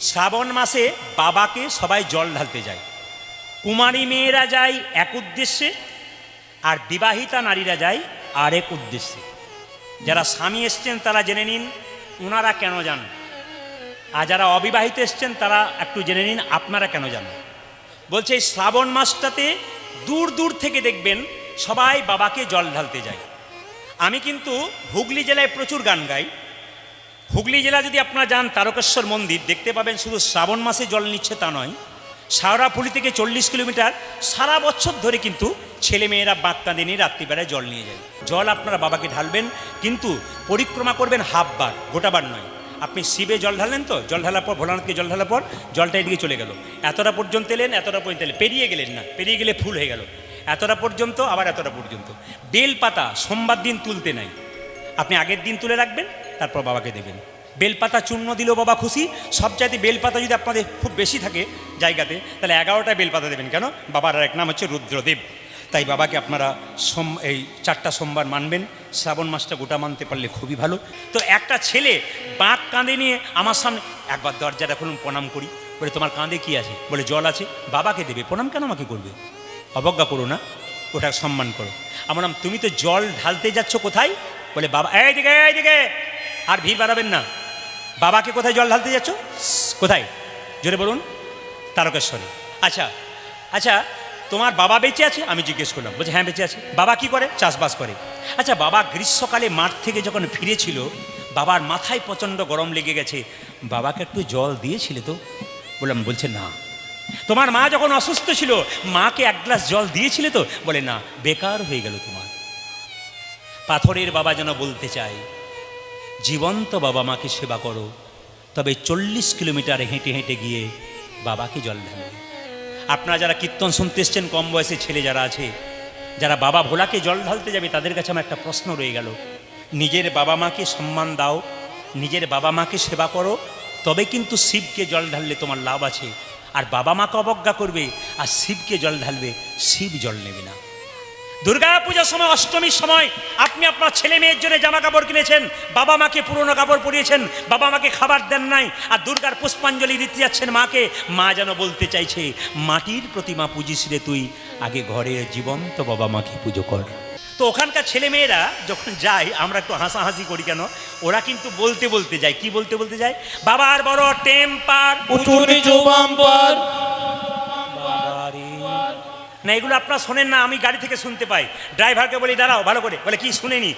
শ্রাবণ মাসে বাবাকে সবাই জল ঢালতে যায়। কুমারী মেয়েরা যায় এক উদ্দেশ্যে, আর বিবাহিতা নারীরা যায় আরেক উদ্দেশ্যে। যারা স্বামী এসছেন তারা জেনে নিন ওনারা কেন যান, আর যারা অবিবাহিত এসছেন তারা একটু জেনে নিন আপনারা কেন যান। বলছে এই শ্রাবণ মাসটাতে দূর দূর থেকে দেখবেন সবাই বাবাকে জল ঢালতে যায়। আমি কিন্তু হুগলি জেলায় প্রচুর গান গাই। হুগলি জেলা যদি আপনারা যান তারকেশ্বর মন্দির দেখতে পাবেন শুধু শ্রাবণ মাসে জল নিচ্ছে তা নয়, শাওড়াফুলি থেকে 40 কিলোমিটার সারা বছর ধরে কিন্তু ছেলেমেয়েরা বাঁককাঁদে নিয়ে রাত্রিবেলায় জল নিয়ে যায়। জল আপনারা বাবাকে ঢালবেন, কিন্তু পরিক্রমা করবেন হাফ বার, গোটা বার নয়। আপনি শিবে জল ঢাললেন, তো জল ঢালার পর ভোলানাথকে জল ঢালার পর জলটা এদিকে চলে গেল, এতটা পর্যন্ত এলেন, এতটা পর্যন্ত এলেন, পেরিয়ে গেলেন না, পেরিয়ে গেলে ফুল হয়ে গেল, এতটা পর্যন্ত আবার এতটা পর্যন্ত। বেলপাতা সোমবার দিন তুলতে নাই, আপনি আগের দিন তুলে রাখবেন, তারপর বাবাকে দেবেন। বেলপাতা চূর্ণ দিলেও বাবা খুশি। সবচাইতে বেলপাতা যদি আপনাদের খুব বেশি থাকে জায়গাতে, তাহলে 11টা বেলপাতা দেবেন। কেন? বাবার আর এক নাম হচ্ছে রুদ্রদেব। তাই বাবাকে আপনারা এই 4টা সোমবার মানবেন। শ্রাবণ মাসটা গোটা মানতে পারলে খুবই ভালো। তো একটা ছেলে বাঁক কাঁধে নিয়ে আমার সামনে, একবার দরজাটা খুলুন, প্রণাম করি। বলে তোমার কাঁধে কি আছে? বলে জল আছে। বাবাকে দেবে, প্রণাম কেন আমাকে করবে? অবজ্ঞা করো না, ওটা সম্মান করো। আমার নাম, তুমি তো জল ঢালতে যাচ্ছ কোথায়? বলে বাবা, এইদিকে এইদিকে, আর ভিড় বাড়াবেন না। বাবাকে কোথায় জল ঢালতে যাচ্ছ? কোথায়? জোরে বলুন। তারকেশ্বরে। আচ্ছা আচ্ছা, তোমার বাবা বেঁচে আছে? আমি জিজ্ঞেস করলাম। বলছে হ্যাঁ বেঁচে আছে। বাবা কি করে? চাষবাস করে। আচ্ছা, বাবা গ্রীষ্মকালে মাঠ থেকে যখন ফিরেছিল, বাবার মাথায় প্রচণ্ড গরম লেগে গেছে, বাবাকে একটু জল দিয়েছিলে তো? বললাম, বলছে না। তোমার মা যখন অসুস্থ ছিল, মাকে এক গ্লাস জল দিয়েছিলে তো? বলে না, বেকার হয়ে গেল তোমার। পাথরের বাবা যেন বলতে চায়, জীবন্ত বাবা মাকে সেবা করো, তবে 40 কিলোমিটার হেঁটে হেঁটে গিয়ে বাবাকে জল ঢালবে। আপনারা যারা কীর্তন শুনতে এসছেন, কম বয়সে ছেলে যারা আছে, যারা বাবা ভোলাকে জল ঢালতে যাবে, তাদের কাছে আমার একটা প্রশ্ন রয়ে গেল। নিজের বাবা মাকে সম্মান দাও, নিজের বাবা মাকে সেবা করো, তবে কিন্তু শিবকে জল ঢাললে তোমার লাভ আছে। আর বাবা মাকে অবজ্ঞা করবে আর শিবকে জল ঢালবে, শিব জল নেবে না। দুর্গা পূজার সময়, অষ্টমীর সময় আপনি আপনার ছেলে মেয়ের জন্য জামা কাপড় কিনেছেন, বাবা মাকে পুরনো কাপড় পরিয়েছেন, বাবা মাকে খাবার দেন নাই, আর দুর্গার পুষ্পাঞ্জলি দিতে যাচ্ছেন মাকে। মা যেন বলতে চাইছে, মাটির প্রতিমা পুজিস রে তুই, আগে ঘরের জীবন্ত বাবা মাকে পুজো কর। তো ওখানকার ছেলে মেয়েরা যখন যায়, আমরা একটু হাসাহাসি করি কেন, ওরা কিন্তু বলতে বলতে যায়। কি বলতে বলতে যায়? বাবার বড় টেম্পার, উঁচু নিচু বাম্পার। না, এগুলো আপনারা শোনেন না, আমি গাড়ি থেকে শুনতে পাই। ড্রাইভারকে বলি দাঁড়াও ভালো করে, বলে কি শুনেনি?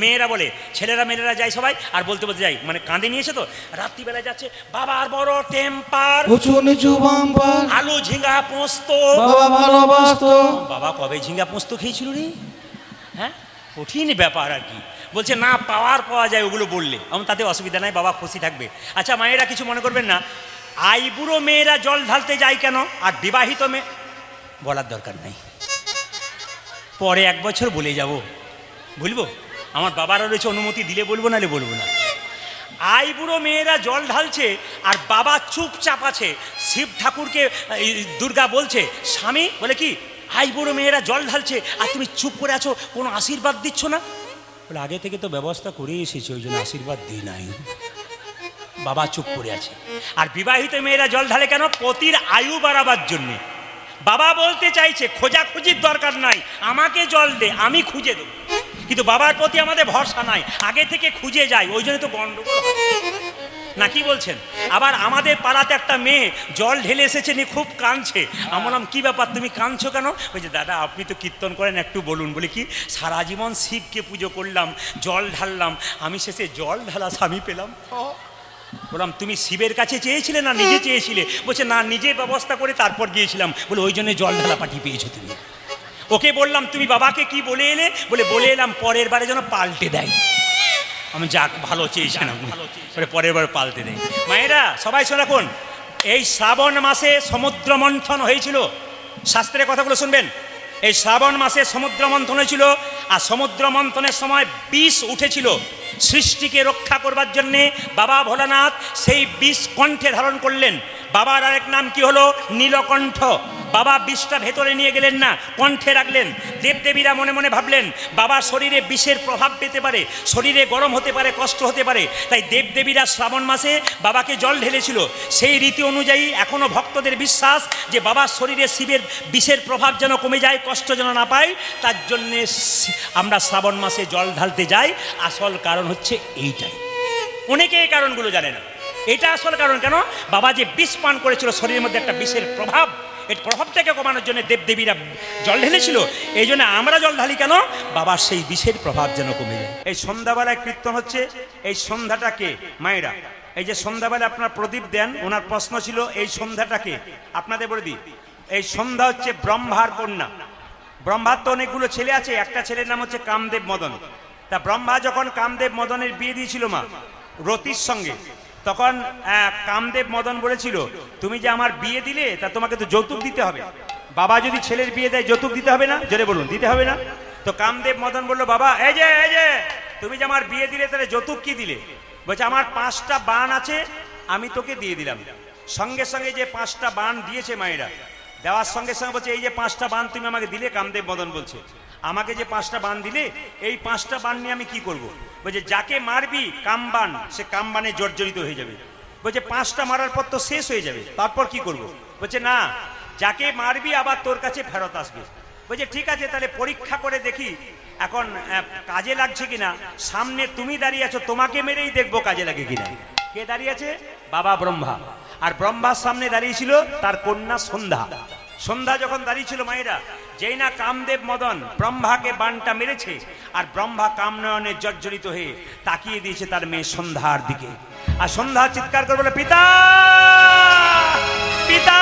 মেয়েরা বলে, ছেলেরা মেয়েরা যায় সবাই, আর বলতে বলতে যাই, মানে কাঁদে নিয়েছে তো, রাত্রিবেলায় যাচ্ছে, বাবার বড় টেম্পার, উঁচু নিচু বাম্পার, আলু ঝিঙ্গা পোস্ত, বাবা ভালোবাসতো। বাবা কবে ঝিঙ্গা পোস্ত খেয়েছিল রে? হ্যাঁ, কঠিন ব্যাপার আর কি। বলছে না, পাওয়া যায় ওগুলো বললে, আমার তাতে অসুবিধা নাই, বাবা খুশি থাকবে। আচ্ছা মায়েরা কিছু মনে করবেন না, আইবুড়ো মেয়েরা জল ঢালতে যায় কেন, আর বিবাহিত মেয়ে বলার দরকার নাই, পরে 1 বছর বলে যাব, বলবো। আমার বাবারও রয়েছে, অনুমতি দিলে বলবো, নাহলে বলবো না। আইবুড়ো মেয়েরা জল ঢালছে আর বাবা চুপচাপ আছে। শিব ঠাকুরকে দুর্গা বলছে, স্বামী বলে কি, আইবুড়ো মেয়েরা জল ঢালছে আর তুমি চুপ করে আছো, কোনো আশীর্বাদ দিচ্ছ না? বলে আগে থেকে তো ব্যবস্থা করে এসেছি, ওই জন্য আশীর্বাদ দিই নাই। বাবা চুপ করে আছে। আর বিবাহিত মেয়েরা জল ঢালে কেন? পতির আয়ু বাড়াবার জন্যে। বাবা বলতে চাইছে, খোঁজাখুঁজির দরকার নাই, আমাকে জল দে, আমি খুঁজে দেব। কিন্তু বাবার প্রতি আমাদের ভরসা নাই, আগে থেকে খুঁজে যাই, ওই জন্য তো গন্ডগোল হয় না। কি বলছেন? আবার আমাদের পাড়াতে একটা মেয়ে জল ঢেলে এসেছে, নিয়ে খুব কাঁদছে। আমার নাম, কি ব্যাপার তুমি কাঁদছো কেন? বলছে দাদা আপনি তো কীর্তন করেন, একটু বলুন। বলে কি, সারা জীবন শিবকে পুজো করলাম, জল ঢাললাম, আমি শেষে জল ঢালা স্বামী পেলাম। বললাম তুমি শিবের কাছে চেয়েছিলে না নিজে চেয়েছিলে? বলছে না, নিজে ব্যবস্থা করে তারপর গিয়েছিলাম। বলে ওই জন্য জল ঢালা পাঠিয়ে পেয়েছো তুমি। ওকে বললাম তুমি বাবাকে কি বলে এলে? বলে এলাম পরের বারে যেন পাল্টে দেয়। আমি যাক, ভালো চেয়েছেন আপনি, বলে পরের বার পাল্টে দেয়। মায়েরা সবাই শোনো, রাখুন, এই শ্রাবণ মাসে সমুদ্র মন্থন হয়েছিল। শাস্ত্রের কথাগুলো শুনবেন। এই শ্রাবণ মাসে সমুদ্র মন্থন হয়েছিল, আর সমুদ্র মন্থনের সময় বিষ উঠেছিল। সৃষ্টিকে রক্ষা করবার জন্যে বাবা ভোলানাথ সেই বিষ কণ্ঠে ধারণ করলেন। বাবার আরেক নাম কি হলো? নীলকণ্ঠ। বাবা বিষটা ভেতরে নিয়ে গেলেন না, কণ্ঠে রাখলেন। দেবদেবীরা মনে মনে ভাবলেন বাবার শরীরে বিষের প্রভাব পেতে পারে, শরীরে গরম হতে পারে, কষ্ট হতে পারে। তাই দেবদেবীরা শ্রাবণ মাসে বাবাকে জল ঢেলেছিল। সেই রীতি অনুযায়ী এখনও ভক্তদের বিশ্বাস যে বাবার শরীরে শিবের বিষের প্রভাব যেন কমে যায়, কষ্ট যেন না পায়, তার জন্যে আমরা শ্রাবণ মাসে জল ঢালতে যাই। আসল কারণ হচ্ছে এইটাই। অনেকে এই কারণগুলো জানে না। এটা আসল কারণ। কেন? বাবা যে বিষ পান করেছিল, শরীরের মধ্যে একটা বিষের প্রভাব, এই প্রভাবটাকে কমানোর জন্য দেবদেবীরা জল ঢেলেছিল। এই জন্য আমরা জল ঢালি কেন? বাবার সেই বিষের প্রভাব যেন কমে যায়। এই সন্ধ্যাবেলায় কীর্তন হচ্ছে। এই সন্ধ্যাটাকে মায়েরা, এই যে সন্ধ্যাবেলা আপনার প্রদীপ দেন, ওনার প্রশ্ন ছিল এই সন্ধ্যাটাকে আপনাদের বলে দিই। এই সন্ধ্যা হচ্ছে ব্রহ্মার কন্যা। ব্রহ্মার তো অনেকগুলো ছেলে আছে, একটা ছেলের নাম হচ্ছে কামদেব মদন। তা ব্রহ্মা যখন কামদেব মদনের বিয়ে দিয়েছিল মা রতির সঙ্গে, তখন কামদেব মদন বলেছিল তুমি যে আমার বিয়ে দিলে তা তোমাকে তো যৌতুক দিতে হবে। বাবা যদি ছেলের বিয়ে দেয় যৌতুক দিতে হবে না? জোরে বলুন, দিতে হবে না? তো কামদেব মদন বলল বাবা এই যে তুমি যে আমার বিয়ে দিলে তাহলে যৌতুক কি দিলে? বলছে আমার 5টা বাণ আছে, আমি তোকে দিয়ে দিলাম। সঙ্গে সঙ্গে যে 5টা বাণ দিয়েছে মায়েরা, দেওয়ার সঙ্গে সঙ্গে বলছে এই যে 5টা বাণ তুমি আমাকে দিলে। কামদেব মদন বলছে আমাকে যে 5টা বাণ দিলে, এই 5টা বাণ নিয়ে আমি কি করব? বলছে যাকে মারবি কামবান, সে কামবানে জর্জরিত হয়ে যাবে। বলছে 5টা মারার পর তো শেষ হয়ে যাবে, তারপর কি করব? বলছে না, যাকে মারবি আবার তোর কাছে ফেরত আসবে। বলছে ঠিক আছে, তাহলে পরীক্ষা করে দেখি এখন কাজে লাগছে কিনা। সামনে তুমি দাঁড়িয়ে আছো, তোমাকে মেরেই দেখবো কাজে লাগে কিনা। কে দাঁড়িয়ে আছে? বাবা ব্রহ্মা। আর ব্রহ্মার সামনে দাঁড়িয়েছিল তার কন্যা সন্ধ্যা। সন্ধ্যা যখন দাঁড়িয়েছিল মায়েরা, যেই না কামদেব মদন ব্রহ্মাকে বানটা মেরেছে, আর ব্রহ্মা কামনয়নে জর্জরিত হয়ে তাকিয়ে দিয়েছে তার মেয়ে সন্ধ্যার দিকে। আর সন্ধ্যা চিৎকার করে বলে পিতা পিতা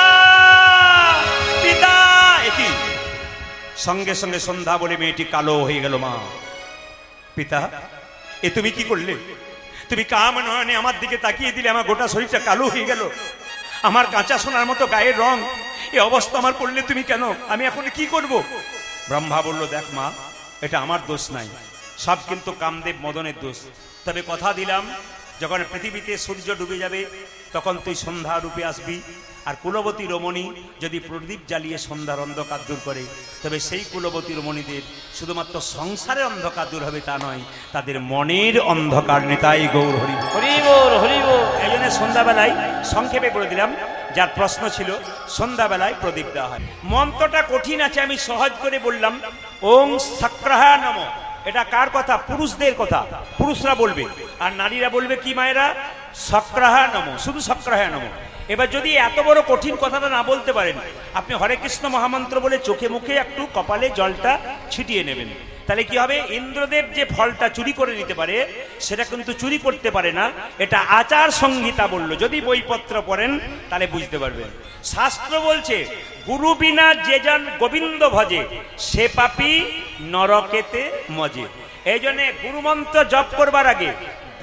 পিতা। একই সঙ্গে সঙ্গে সন্ধ্যা বলে মেয়েটি কালো হয়ে গেল। মা, পিতা এ তুমি কি করলে? তুমি কামনয়নে আমার দিকে তাকিয়ে দিলে, আমার গোটা শরীরটা কালো হয়ে গেল, আমার কাঁচা সোনার মতো গায়ের রং, এই অবস্থা আমার করলে তুমি কেন? আমি এখন কি করব? ব্রহ্মা বলল দেখ মা, এটা আমার দোষ নাই, সব কিন্তু কামদেব মদনের দোষ। তবে কথা দিলাম, যখন পৃথিবীতে সূর্য ডুবে যাবে তখন তুই সন্ধ্যা রূপে আসবি। আর কুলবতী রমণী যদি প্রদীপ জ্বালিয়ে সন্ধ্যার অন্ধকার দূর করে, তবে সেই কুলবতী রমণীদের শুধুমাত্র সংসারের অন্ধকার দূর হবে তা নয়, তাদের মনের অন্ধকার নেতাই গৌর হরি হরি বল হরি বল। এই জন্য সন্ধ্যাবেলায় সংক্ষেপে বলে দিলাম, যার প্রশ্ন ছিল সন্ধ্যাবেলায় প্রদীপ দেওয়া হয়। মন্ত্রটা কঠিন আছে, আমি সহজ করে বললাম। ওং সক্রাহা নমঃ। এটা কার কথা? পুরুষদের কথা, পুরুষরা বলবে। আর নারীরা বলবে কি মায়েরা? সক্রাহা নমঃ, শুধু সক্রাহা নমঃ। এবার যদি এত বড় কঠিন কথাটা না বলতে পারেন, আপনি হরে কৃষ্ণ মহামন্ত্র বলে চোখে মুখে একটু কপালে জলটা ছিটিয়ে নেবেন। তাহলে কি হবে? ইন্দ্রদেব যে ফলটা চুরি করে নিতে পারে, সেটা কিন্তু চুরি করতে পারে না। এটা আচার সংহিতা বললো, যদি বইপত্র পড়েন তাহলে বুঝতে পারবেন। শাস্ত্র বলছে গুরু বিনা যে জন গোবিন্দ ভজে, সে পাপী নরকেতে মজে। এই জন্য গুরুমন্ত্র জপ করবার আগে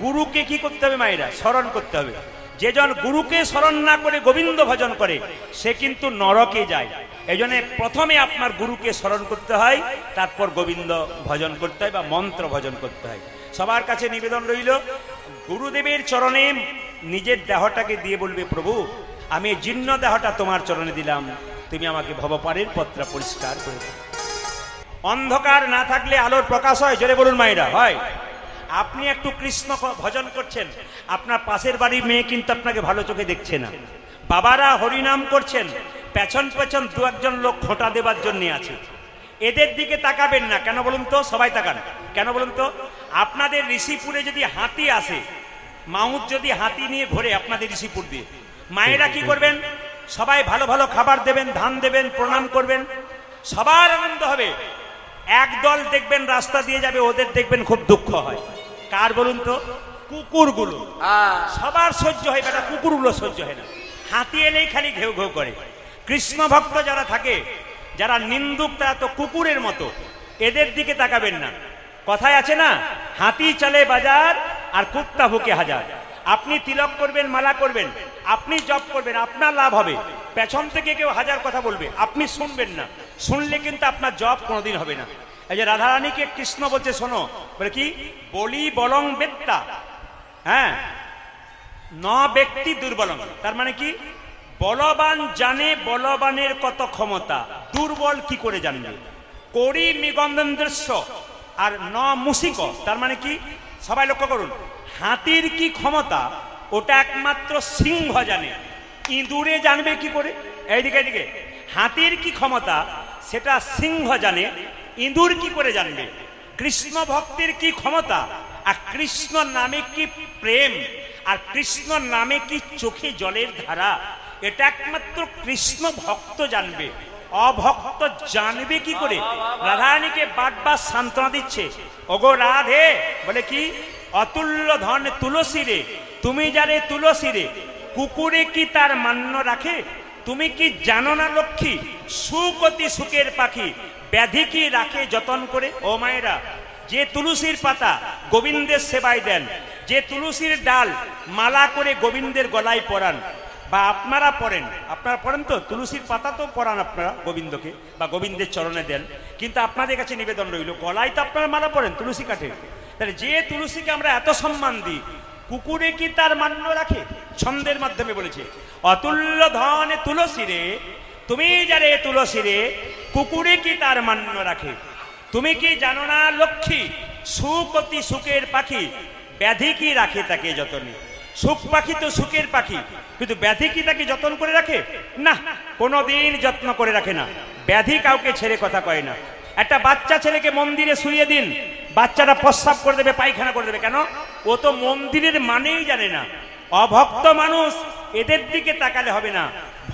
গুরুকে কি করতে হবে মায়েরা? স্মরণ করতে হবে। যে জন গুরুকে স্মরণ না করে গোবিন্দ ভজন করে, সে কিন্তু নরকে যায়। এই জন্য প্রথমে আপনার গুরুকে স্মরণ করতে হয়, তারপর গোবিন্দ ভজন করতে হয় বা মন্ত্র ভজন করতে হয়। সবার কাছে নিবেদন রইল, গুরুদেবের চরণে নিজের দেহটাকে দিয়ে বলবে প্রভু, আমি জীর্ণ দেহটা তোমার চরণে দিলাম, তুমি আমাকে ভবপারের পথটা পরিষ্কার করে দাও। অন্ধকার না থাকলে আলোর প্রকাশ হয়, জোরে বলুন মায়েরা, হয়। আপনি একটু কৃষ্ণ ভজন করছেন, আপনার পাশের বাড়ির মেয়ে কিন্তু আপনাকে ভালো চোখে দেখছে না। বাবারা হরিনাম করছেন, পেছন পেছন দু একজন লোক খোঁটা দেবার জন্য আছে। এদের দিকে তাকাবেন না। কেন বলুন তো? সবাই তাকান। কেন বলুন তো? আপনাদের ঋষিপুরে যদি হাতি আসে, মাউত যদি হাতি নিয়ে ঘোরে আপনাদের ঋষিপুর দিয়ে, মায়েরা কি করবেন? সবাই ভালো ভালো খাবার দেবেন, ধান দেবেন, প্রণাম করবেন, সবার আনন্দ হবে। একদল দেখবেন রাস্তা দিয়ে যাবে, ওদের দেখবেন খুব দুঃখ হয়। কার বলুন তো? কুকুরগুলো। সবার সহ্য হয়, বেটা কুকুরগুলো সহ্য হয় না। হাতি এলেই খালি ঘেউ ঘেউ করে। কৃষ্ণ ভক্ত যারা থাকে, যারা নিন্দুক, তারা তো কুকুরের মতো। এদের দিকে তাকাবেন না। কথায় আছে না, হাতি চলে বাজার আর কুত্তা ভুকে হাজার। আপনি তিলক করবেন, মালা করবেন, আপনি জপ করবেন, আপনার লাভ হবে। পেছন থেকে কেউ হাজার কথা বলবে, আপনি শুনবেন না। শুনলে কিন্তু আপনার জপ কোনোদিন হবে না। এই যে রাধারানীকে কৃষ্ণ বলছে, শোনো, বলে কি? বলি বলং বেত্তা, হ্যাঁ, ন ব্যক্তি দুর্বলং। তার মানে কি? বলবান জানে বলবানের কত ক্ষমতা, দুর্বল কি করে জানবে। করি মৃগন্ধেন্দ্রস্য আর ন মুসিক, তার মানে কি সবাই লক্ষ্য করুন, হাতির কি ক্ষমতা ওটা একমাত্র সিংহ জানে, ইঁদুরে জানবে কি করে। এইদিকে এইদিকে, হাতির কি ক্ষমতা সেটা সিংহ জানে, ইঁদুর কি করে জানবে। কৃষ্ণ ভক্তির কি ক্ষমতা, আর কৃষ্ণ নামে কি প্রেম, আর কৃষ্ণ নামে কি চোখে জলের ধারা, এটা একমাত্র কৃষ্ণ ভক্ত জানবে। অভক্ত জানবে কি করে। রাধারানীকে বারবার সান্ত্বনা দিচ্ছে, ওগো রাধে, বলে কি অতুল্য ধন তুলসী রে, তুমি যারে তুলসী রে, কুকুরে কি তার মান্য রাখে। তুমি কি জানো না লক্ষ্মী, সুখ অতি সুখের পাখি, ব্যাধি কি রাখে যতন করে। ও মায়েরা, যে তুলসীর পাতা গোবিন্দের সেবায় দেন, যে তুলসীর ডাল মালা করে গোবিন্দের গলায় পরান, বা আপনারা পড়েন, আপনারা পড়েন তো, তুলসীর পাতা তো পরান আপনারা গোবিন্দকে, বা গোবিন্দের চরণে দেন, কিন্তু আপনাদের কাছে নিবেদন রইল, গলায় তো আপনারা মালা পড়েন তুলসী কাঠে। তাহলে যে তুলসীকে আমরা এত সম্মান দিই, কুকুরে কি তার মান্য রাখে। ছন্দের মাধ্যমে বলেছে, অতুল্য ধন তুলসী রে, তুমি যারে তুলসী রে, কুকুরে কি তার মান্য রাখে। তুমি কি জানো না লক্ষ্মী, সুখ অতি সুখের পাখি, ব্যাধি কি রাখে তাকে যতনে। সুখ পাখি তো সুখের পাখি, কিন্তু ব্যাধি কি তাকে যত্ন করে রাখে না, কোনোদিন যত্ন করে রাখে না। ব্যাধি কাউকে ছেড়ে কথা কয় না। একটা বাচ্চা ছেলেকে মন্দিরে শুইয়ে দিন, বাচ্চাটা প্রস্রাব করে দেবে, পায়খানা করে দেবে, কেন? ও তো মন্দিরের মানেই জানে না। অভক্ত মানুষ, এদের দিকে তাকালে হবে না,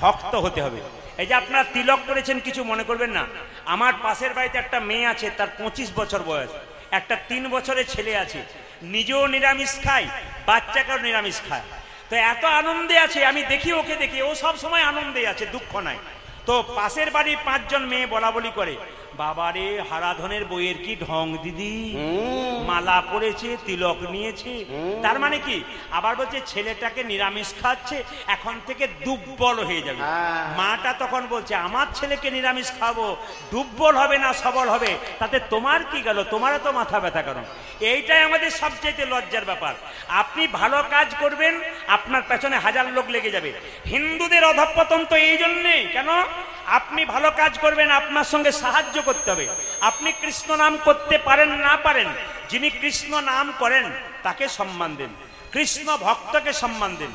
ভক্ত হতে হবে। এই যে আপনারা তিলক করেছেন, কিছু মনে করবেন না। আমার পাশের বাড়িতে একটা মেয়ে আছে, তার 25 বছর বয়স, একটা 3 বছরের ছেলে আছে, নিজেও নিরামিষ খায়, বাচ্চাকেও নিরামিষ খায়। তো এত আনন্দে আছে, আমি দেখি ওকে দেখি, ও সব সময় আনন্দে আছে, দুঃখ নাই। তো পাশের বাড়ির 5 জন মেয়ে বলা বলি করে, বাবারে হারাধনের বইয়ের কি ঢং দিদি, মালা পরেছে, তিলক নিয়েছে, তার মানে কি আবার বলছে ছেলেটাকে নিরামিষ খাচ্ছে, এখন থেকে দুর্বল হয়ে যাবে। মাটা তখন বলছে, আমার ছেলেকে নিরামিষ খাবো, দুর্বল হবে না সবল হবে, তাতে তোমার কি গেল, তোমারও তো মাথা ব্যথা। কারণ এইটাই আমাদের সবচেয়ে লজ্জার ব্যাপার। আপনি ভালো কাজ করবেন, আপনার পেছনে 1000 লোক লেগে যাবে। হিন্দুদের অধঃপতন তো এই জন্যে, কেন? আপনি ভালো কাজ করবেন, আপনার সঙ্গে সাহায্য করতে হবে। আপনি কৃষ্ণ নাম করতে পারেন না পারেন, যিনি কৃষ্ণ নাম করেন তাকে সম্মান দেন, কৃষ্ণ ভক্তকে সম্মান দেন।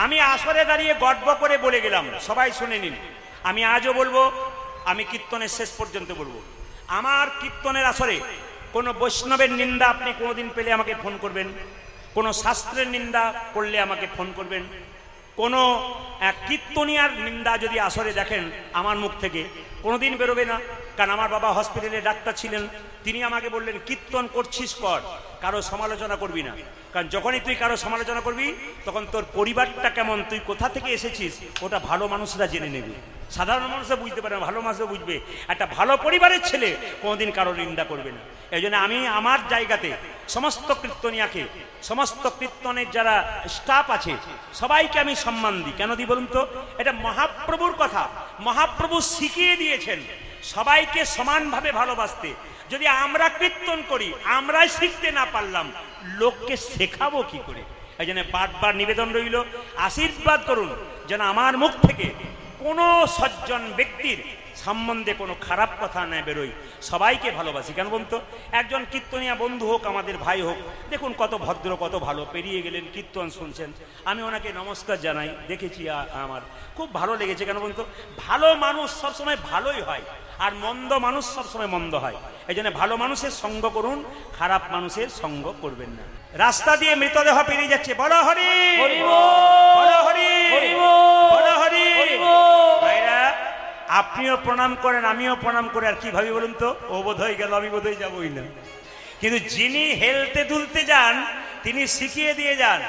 আমি আসরে দাঁড়িয়ে গর্ব করে বলে গেলাম, সবাই শুনে নিন, আমি আজও বলবো, আমি কীর্তনের শেষ পর্যন্ত বলবো, আমার কীর্তনের আসরে কোনো বৈষ্ণবের নিন্দা আপনি কোনোদিন পেলে আমাকে ফোন করবেন, কোনো শাস্ত্রের নিন্দা করলে আমাকে ফোন করবেন, কোনো কীর্তনিয়ার নিন্দা যদি আসরে দেখেন আমার মুখ থেকে, কোনোদিন বেরোবে না। কারণ আমার বাবা হসপিটালে ডাক্তার ছিলেন, তিনি আমাকে বললেন, কীর্তন করছিস কর, কারো সমালোচনা করবি না। কারণ যখনই তুই কারো সমালোচনা করবি, তখন তোর পরিবারটা কেমন, তুই কোথা থেকে এসেছিস, ওটা ভালো মানুষরা জেনে নেবে। সাধারণ মানুষরা বুঝতে পারে না, ভালো মানুষরা বুঝবে। একটা ভালো পরিবারের ছেলে কোনোদিন কারো নিন্দা করবে না। এই জন্য আমি আমার জায়গাতে সমস্ত কীর্তনিয়াকে, সমস্ত কীর্তনের যারা স্টাফ আছে, সবাইকে আমি সম্মান দিই। কেন দিই বলুন তো? এটা মহাপ্রভুর কথা, মহাপ্রভু শিখিয়ে দিয়েছেন সবাইকে সমানভাবে ভালোবাসতে। যদি আমরা কীর্তন করি, আমরাই শিখতে না পারলাম, লোককে শেখাবো কি করে? এই জন্য বারবার নিবেদন রইল, আশীর্বাদ করুন যেন আমার মুখ থেকে কোনো সজ্জন ব্যক্তির সম্বন্ধে কোনো খারাপ কথা না বেরোয়। সবাইকে ভালোবাসি। কেন বলুন তো? একজন কীর্তনিয়া বন্ধু হোক, আমাদের ভাই হোক, দেখুন কত ভদ্র, কত ভালো, পেরিয়ে গেলেন, কীর্তন শুনছেন, আমি ওনাকে নমস্কার জানাই, দেখেছি, আমার খুব ভালো লেগেছে। কেন বলুন তো? ভালো মানুষ সবসময় ভালোই হয়, আর মন্দ মানুষ সবসময় মন্দ হয়। এই জন্য ভালো মানুষের সঙ্গ করুন, খারাপ মানুষের সঙ্গ করবেন না। রাস্তা দিয়ে মৃতদেহ পেরিয়ে যাচ্ছে, বলো হরি বলো হরি বলো হরি। ভাইরা, আপনিও প্রণাম করেন, আমিও প্রণাম করে, আর কি ভাবি বলুন তো? ও বোধ হয়ে গেল, আমি বোধ হয় যাবই না। কিন্তু যিনি হেলতে দুলতে যান, তিনি শিখিয়ে দিয়ে যান,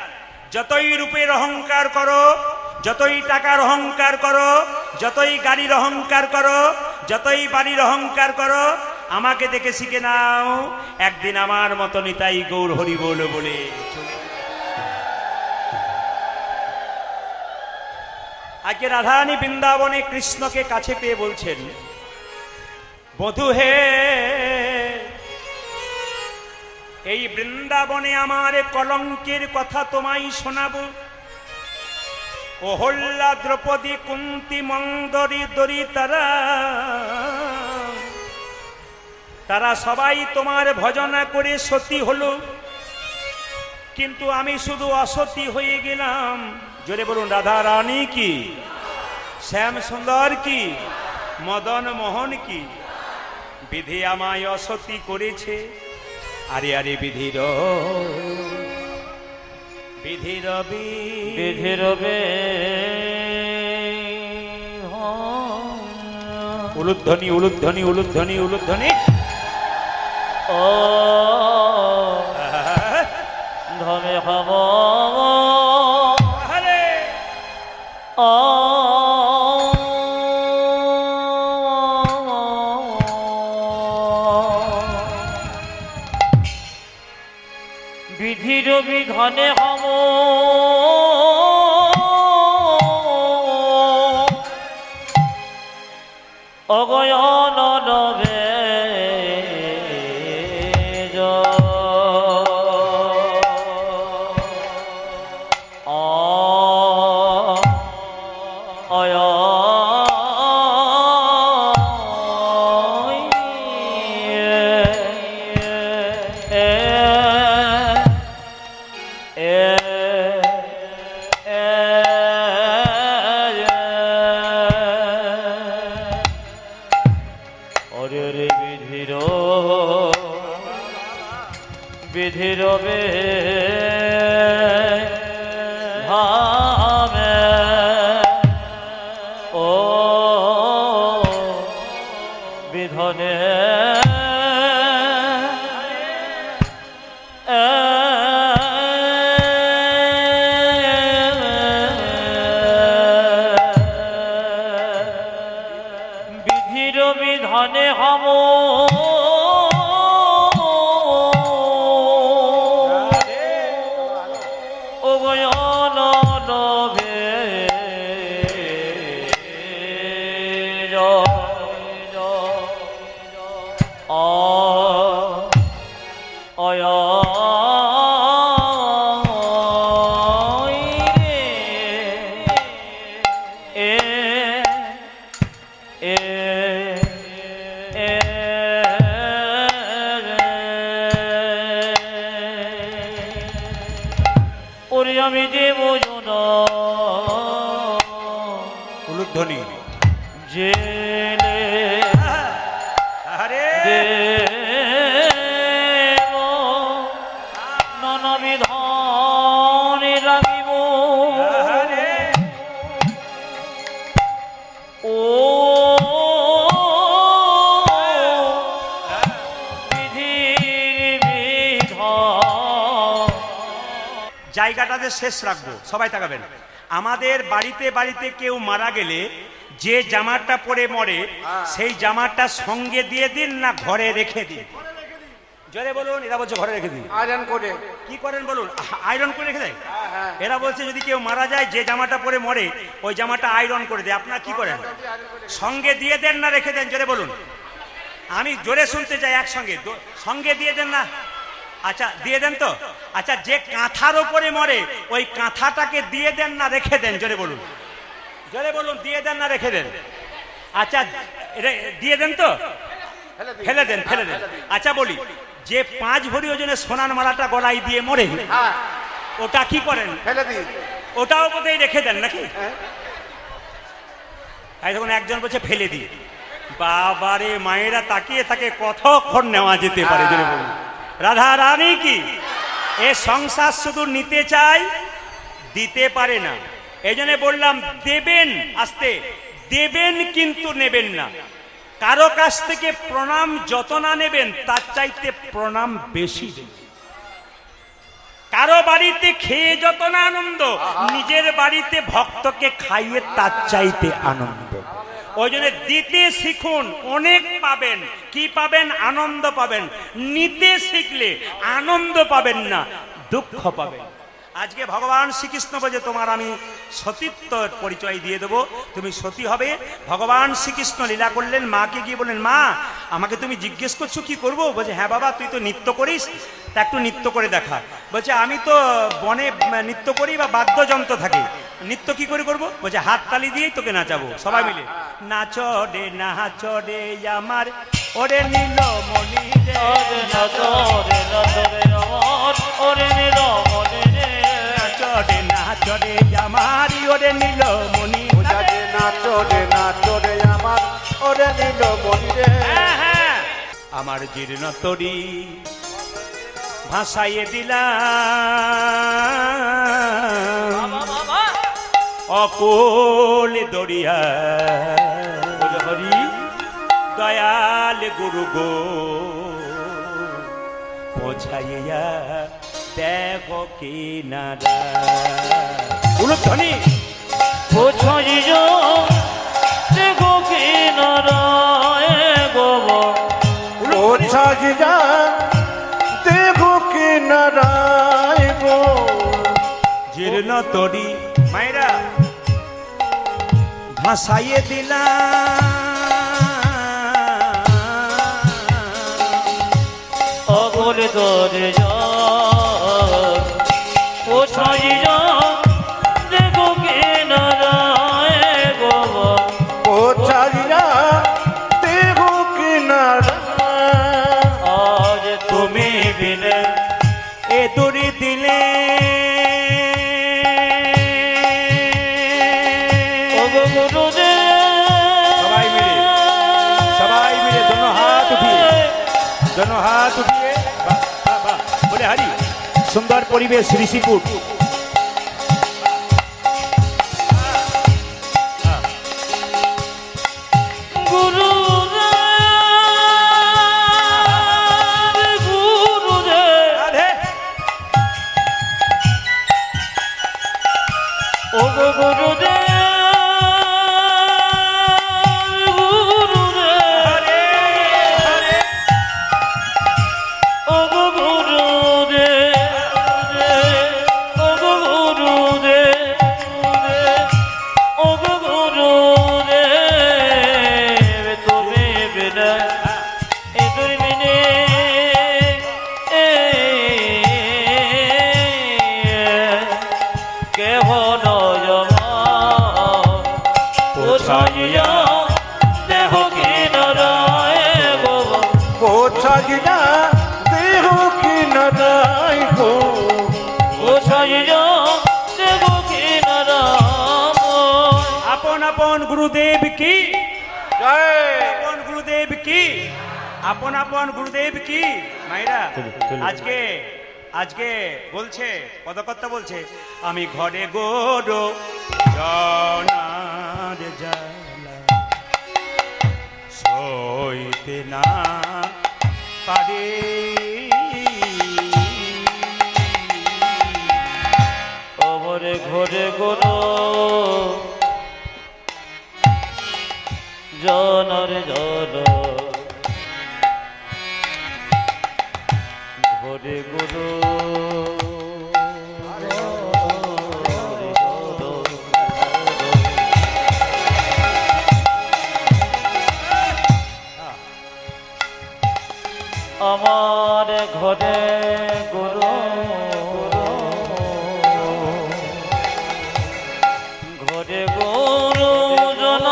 যতই রূপের অহংকার করো, যতই টাকার অহংকার করো, যতই গাড়ির অহংকার করো, যতই বাড়ির অহংকার করো, আমাকে দেখে শিখে নাও, একদিন আমার মতো নিতাই গৌর হরি বল বলে। আজকে রাধারানী বৃন্দাবনে কৃষ্ণকে কাছে পেয়ে বলছেন, বধূ হে, এই বৃন্দাবনে আমার কলঙ্কের কথা তোমায় শোনাবো। অহল্যা দ্রৌপদী কুন্তি মন্দরি দরি তারা সবাই তোমার ভজনা করে সতী হলো, কিন্তু আমি শুধু অসতী হয়ে গেলাম। জোরে বলুন রাধা রানী কি, শ্যাম সুন্দর কি, মদন মোহন কি। বিধি আমায় অসতী করেছে, আরে আরে বিধির বিধির বিধির উলুধ্বনি উলুধ্বনি উলুধ্বনি উলুধ্বনি। ও ধমে হব ও বিধির বিধানে হব অগয়ন নবে বিধির ধামে ও বিধনে বিধির বিধানে হম আমি দেব উলুধ্বনি জেলে আরে ননবিধনে রাখিব ও বিধির বিধান। জায়গাটাতে শেষ রাখবো, সবাই তাকাবেন। আমাদের বাড়িতে বাড়িতে কেউ মারা গেলে যে জামাটা পরে মরে সেই জামাটা সঙ্গে দিয়ে দিন না ঘরে রেখে দিন? জোরে বলুন। এরা বলছে ঘরে রেখে দিন। আয়রন করে কি করেন বলুন? আয়রন করে রেখে দেয়। এরা বলছে যদি কেউ মারা যায় যে জামাটা পরে মরে ওই জামাটা আয়রন করে দেয়। আপনারা কি করেন? সঙ্গে দিয়ে দেন না রেখে দেন? জোরে বলুন। আমি জোরে শুনতে চাই একসঙ্গে। সঙ্গে দিয়ে দেন না? আচ্ছা দিয়ে দেন তো। আচ্ছা যে কাঁথার ওপরে মরে ওই কাঁথাটাকে দিয়ে দেন না রেখে দেন? জোরে বলুন, জোরে বলুন। দিয়ে দেন না রেখে দেন? আচ্ছা দিয়ে দেন তো? ফেলে দেন, ফেলে দেন। আচ্ছা বলি, যে 5 ভরি ওজনের সোনার মালাটা গলায় দিয়ে মরে ওটা কি করেন? ফেলে দিই। ওটাও বোধহয় রেখে দেন নাকি? তখন একজন বলছে ফেলে দিই। বাবারে, মায়েরা তাকিয়ে থাকে, কতক্ষণ নেওয়া যেতে পারে? জোরে বলুন রাধা রানী কি। এ সংসার শুধু নিতে চায়, দিতে পারে না। এই জন্য বললাম দেবেন, আস্তে দেবেন কিন্তু নেবেন না। কারো কাছ থেকে প্রণাম যত না নেবেন তার চাইতে প্রণাম বেশি দেবেন। কারো বাড়িতে খেয়ে যত না আনন্দ, নিজের বাড়িতে ভক্তকে খাইয়ে তার চাইতে আনন্দ। ওই জন্য দিতে শিখুন, অনেক পাবেন। কি পাবেন? আনন্দ পাবেন। নিতে শিখলে আনন্দ পাবেন না, দুঃখ পাবেন। আজকে ভগবান শ্রীকৃষ্ণ বলে তোমার আমি সতীত্ব পরিচয় দিয়ে দেবো, তুমি সতী হবে। ভগবান শ্রীকৃষ্ণ লীলা করলেন, মাকে গিয়ে বললেন মা আমাকে তুমি জিজ্ঞেস করছো কি করব? বলছে হ্যাঁ বাবা, তুই তো নৃত্য করিস, তা একটু নৃত্য করে দেখা। বলছে আমি তো বনে নৃত্য করি বা বাদ্যযন্ত্র থাকে। নৃত্য কি করে করবো? বলছে হাত তালি দিয়েই তোকে নাচাবো সবাই মিলে। নাচো রে নাচো রে আমার ওরে নীলমণি রে, ওরে নাচো রে নাচো রে আমার ওরে নীলমণি রে। নাচো রে নাচো রে আমার ওরে নীলমণি। ওজাকে নাচো রে আমার ওরে নীলমণি রে। হ্যাঁ, হ্যাঁ। আমার জীর্ণ তরি ভাসাইয়ে দিলাম অকুল দরিয়া, হরি দয়াল গুরু গো পৌঁছাইয়া দেখো কিনারা। উলুধ্বনি পৌঁছাইয়া দেখো কিনারায় গো। ওঝাকে যা দেখো কিনারায় গো। জীর্ণ তরি মায়েরা ভাসাইয়ে দিলাম অকুল দরিয়া পৌঁছাইয়া দেখো কিনারায় গো। ওঝাকে দেখো কিনারা। আজ তুমি বিনে এ দড়ি দিলে সবাই মিলে দোনো হাত উঠিয়ে বাহ, বাহ, বাহ, বলে হারি সুন্দর পরিবেশ ঋষিপুর। গুরু রাধে ও গুরুদেব ওঝাকে যা দেখো কিনারায় গো। আপন আপন গুরুদেব কি, জয়। আপন গুরুদেব কি, আপন আপন গুরুদেব কি। মাইরা আজকে আজকে বলছে পদকর্তা বলছে আমি ঘরে গোরো জনার জ্বালা সইতে না পারে। অমরে ঘরে গোরো জনর জন ঘরে গোরো আমার ঘরে গুরু ঘরে গুরু জন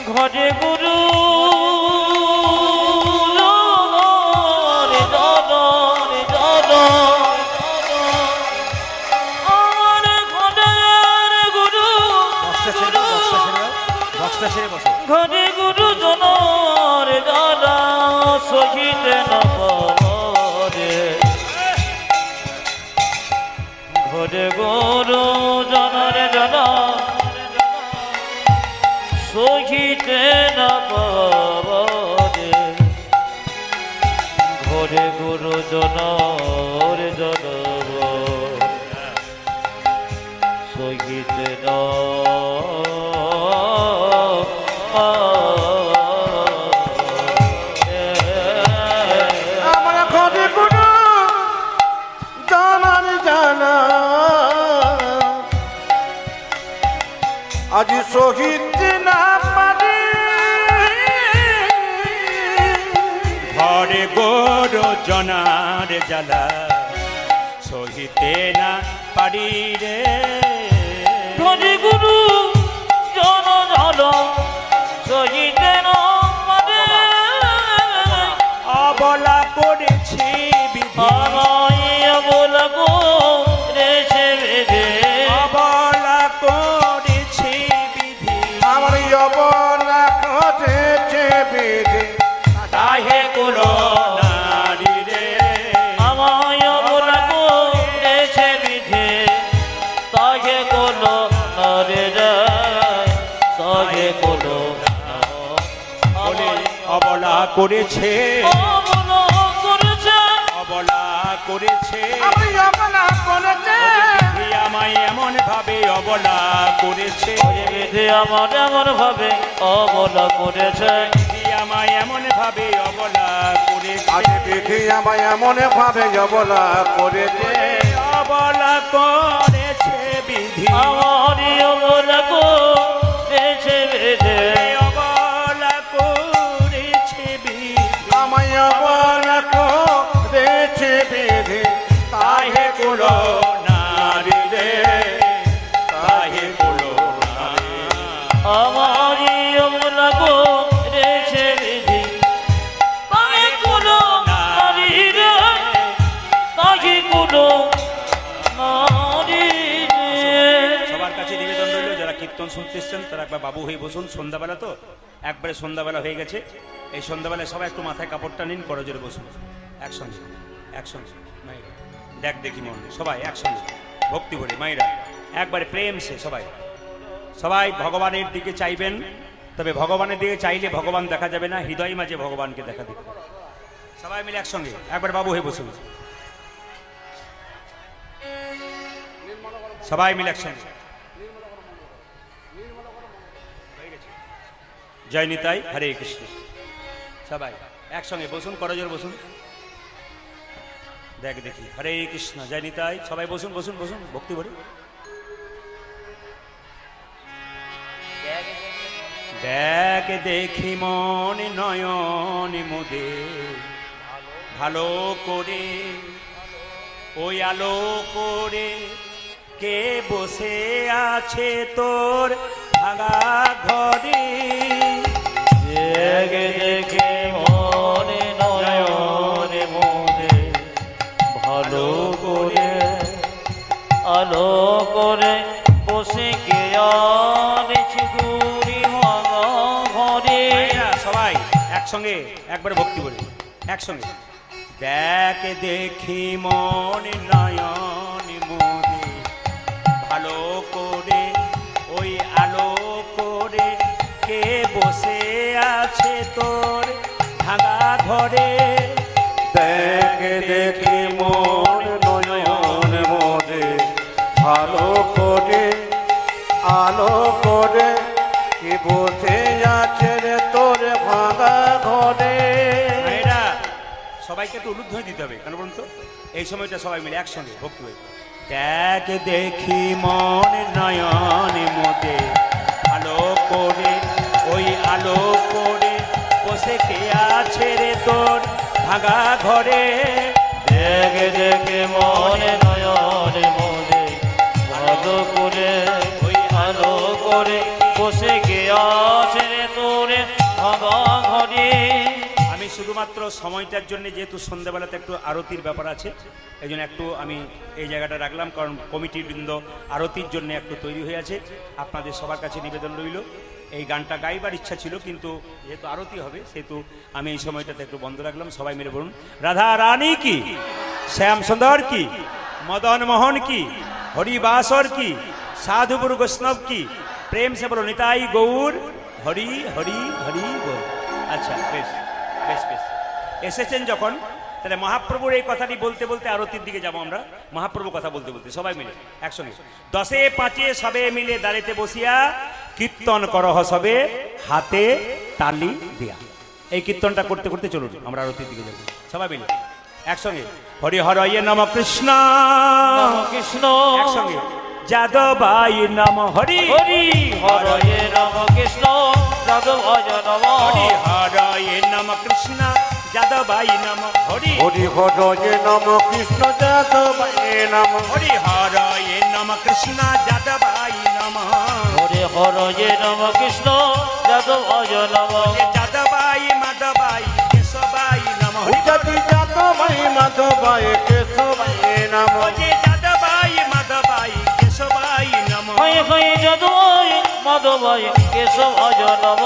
ঘরে গুরু ঘরে গুরু জনর দাদা সহিত নবরে ঘরে গুরু জনর দাদা সহিত নবরে ঘরে গুরু জনর জনব সহিত ন আমার ঘরে গুরু জানার জানা আজ শহীদ না পারি। ঘরে গো জনার জ্বালা সহিতে না পারি রে। হরি গুরু জন জন সহিতে না পারে। অবলা করেছি বিধি, আমায় অবলা করেছে বিধি। অবলা করেছি বিধি, আমার অবলা করেছে বিধি, তাহে কুলো নারী রে। আমায় অবলা করেছে বিধি, তাকে কোনো নরে যায়, তাকে কোনো বলে অবলা করেছে, অবলা করেছে। অবলা করেছে আমি অবলা করেছে, বিধি আমায় এমন ভাবে অবলা করেছে, বিধি আমার এমন ভাবে অবলা করেছে। বিধি আমায় এমন ভাবে অবলা করেছে, আজ বিধি আমায় এমন ভাবে অবলা করেছে। অবলা করেছে বিধি, আমারই অবলা করেছে বিধি। অবলা করেছে বিধি, আমায় অবলা করেছে বিধি, তাহে কুলো নারী রে, তাহে কুলো নারী। আমারই অবলা করেছে বিধি, তাকে কোনো নারী রে, তাকে কোনো নারী রে। সবার কাছে নিবেদন রইল, যারা কীর্তন শুনতে এসছেন তারা একবার বাবু হয়ে বসুন। সন্ধ্যাবেলা তো একবারে সন্ধ্যাবেলা হয়ে গেছে, এই সন্ধ্যাবেলায় সবাই একটু মাথায় কাপড়টা নিন, করজোরে বসুন একসঙ্গে, একসঙ্গে। মাইরা দেখ দেখি মন, সবাই একসঙ্গে ভক্তি করে মাইরা একবারে প্রেম সে সবাই, সবাই ভগবানের দিকে চাইবেন। তবে ভগবানের দিকে চাইলে ভগবান দেখা যাবে না, হৃদয় মাঝে ভগবানকে দেখা দিবে। সবাই মিলে একসঙ্গে একবার বাবু হয়ে বসুন, সবাই মিলে একসঙ্গে। জয় নিতাই, হরে কৃষ্ণ। সবাই একসঙ্গে বসুন, করজোর বসুন। দেখ দেখি, হরে কৃষ্ণ, জয় নিতাই। সবাই বসুন বসুন বসুন, ভক্তি ভরে। দেখ দেখি মন নয়ন মোদে ভালো করে, ওই আলো করে কে বসে আছে তোর ভাঙা ঘরে। দেখে দেখে মনে নয়নে মনে ভালো করে আলো করে বসে গিয়েছি গুরি ভাঙা ঘরে। ভাইরা, সবাই একসঙ্গে একবার ভক্তি বলি একসঙ্গে। দেখ দেখি মন নয়ন মোদে ভালো করে, ওই আলো করে কে বসে আছে তোর ভাঙা ঘরে। দেখ দেখি মন নয়ন মোদে ভালো করে আলো করে কি বসে আছে রে তোর ভাঙা ঘরে। ভাইরা, সবাইকে একটু উলুধ্বনি দিতে হবে, কেন বলুন তো? এই সময়টা সবাই মিলে একসঙ্গে ভক্তি হয়ে। দেখ দেখি মন নয়ন মোদে ভালো করে, ওই আলো করে বসে কে আছে রে তোর ভাঙা ঘরে। দেখে দেখে মনে নয়নে মনে ভালো করে ওই আলো করে বসে গিয়েছে তোরে ভাঙা ঘরে। আমি শুধুমাত্র সময়টার জন্য, যেহেতু সন্ধ্যাবেলাতে একটু আরতির ব্যাপার আছে, এই জন্য একটু আমি এই জায়গাটা রাখলাম, কারণ কমিটির বৃন্দ আরতির জন্য একটু তৈরি হয়ে আছে। আপনাদের সবার কাছে নিবেদন রইল, এই গানটা গাইবার ইচ্ছা ছিল, কিন্তু যেহেতু আরতি হবে সেহেতু আমি এই সময়টাতে একটু বন্ধ রাখলাম। সবাই মিলে বলুন, রাধা রানী কি, শ্যাম সুন্দর কি, মদন মোহন কি, হরিবাসর কি, সাধুগুর বৈষ্ণব কি, প্রেম সে বলো নিতাই গৌর হরি হরি হরি গৌর। আচ্ছা, বেশ বেশ বেশ, এসেছেন যখন, তাহলে মহাপ্রভুর এই কথাটি বলতে বলতে আরতির দিকে যাবো আমরা। মহাপ্রভু কথা বলতে বলতে সবাই মিলে একসঙ্গে। 10-5 সবে মিলে দাঁড়িতে বসিয়া কীর্তন করহ সবে হাতে তালি দিয়া। এই কীর্তনটা করতে করতে চলুন আমরা আরতির দিকে যাবো সবাই মিলে একসঙ্গে। হরি হরয়ে নম কৃষ্ণ কৃষ্ণ একসঙ্গে। যাদবাই নম হরি হরি হরয়ে রাম কৃষ্ণ যাদব নম হরি হরয়ে নম কৃষ্ণ যাদবাই নম হরি হরি হরয়ে নম কৃষ্ণ যাদবায় নম হরি হরয়ে নম কৃষ্ণ যাদবাই নম হরে হরয়ে নম কৃষ্ণ যাদবায় নম যাদবাই মাধবাই কেশবাই নম হরি উজাতি যাদবায় মাধবায় কেশবায় নম যাদবাই মাধবাই কেশবাই নম হয়ে হয়ে যাদবায় মাধবায় কেশবায় নম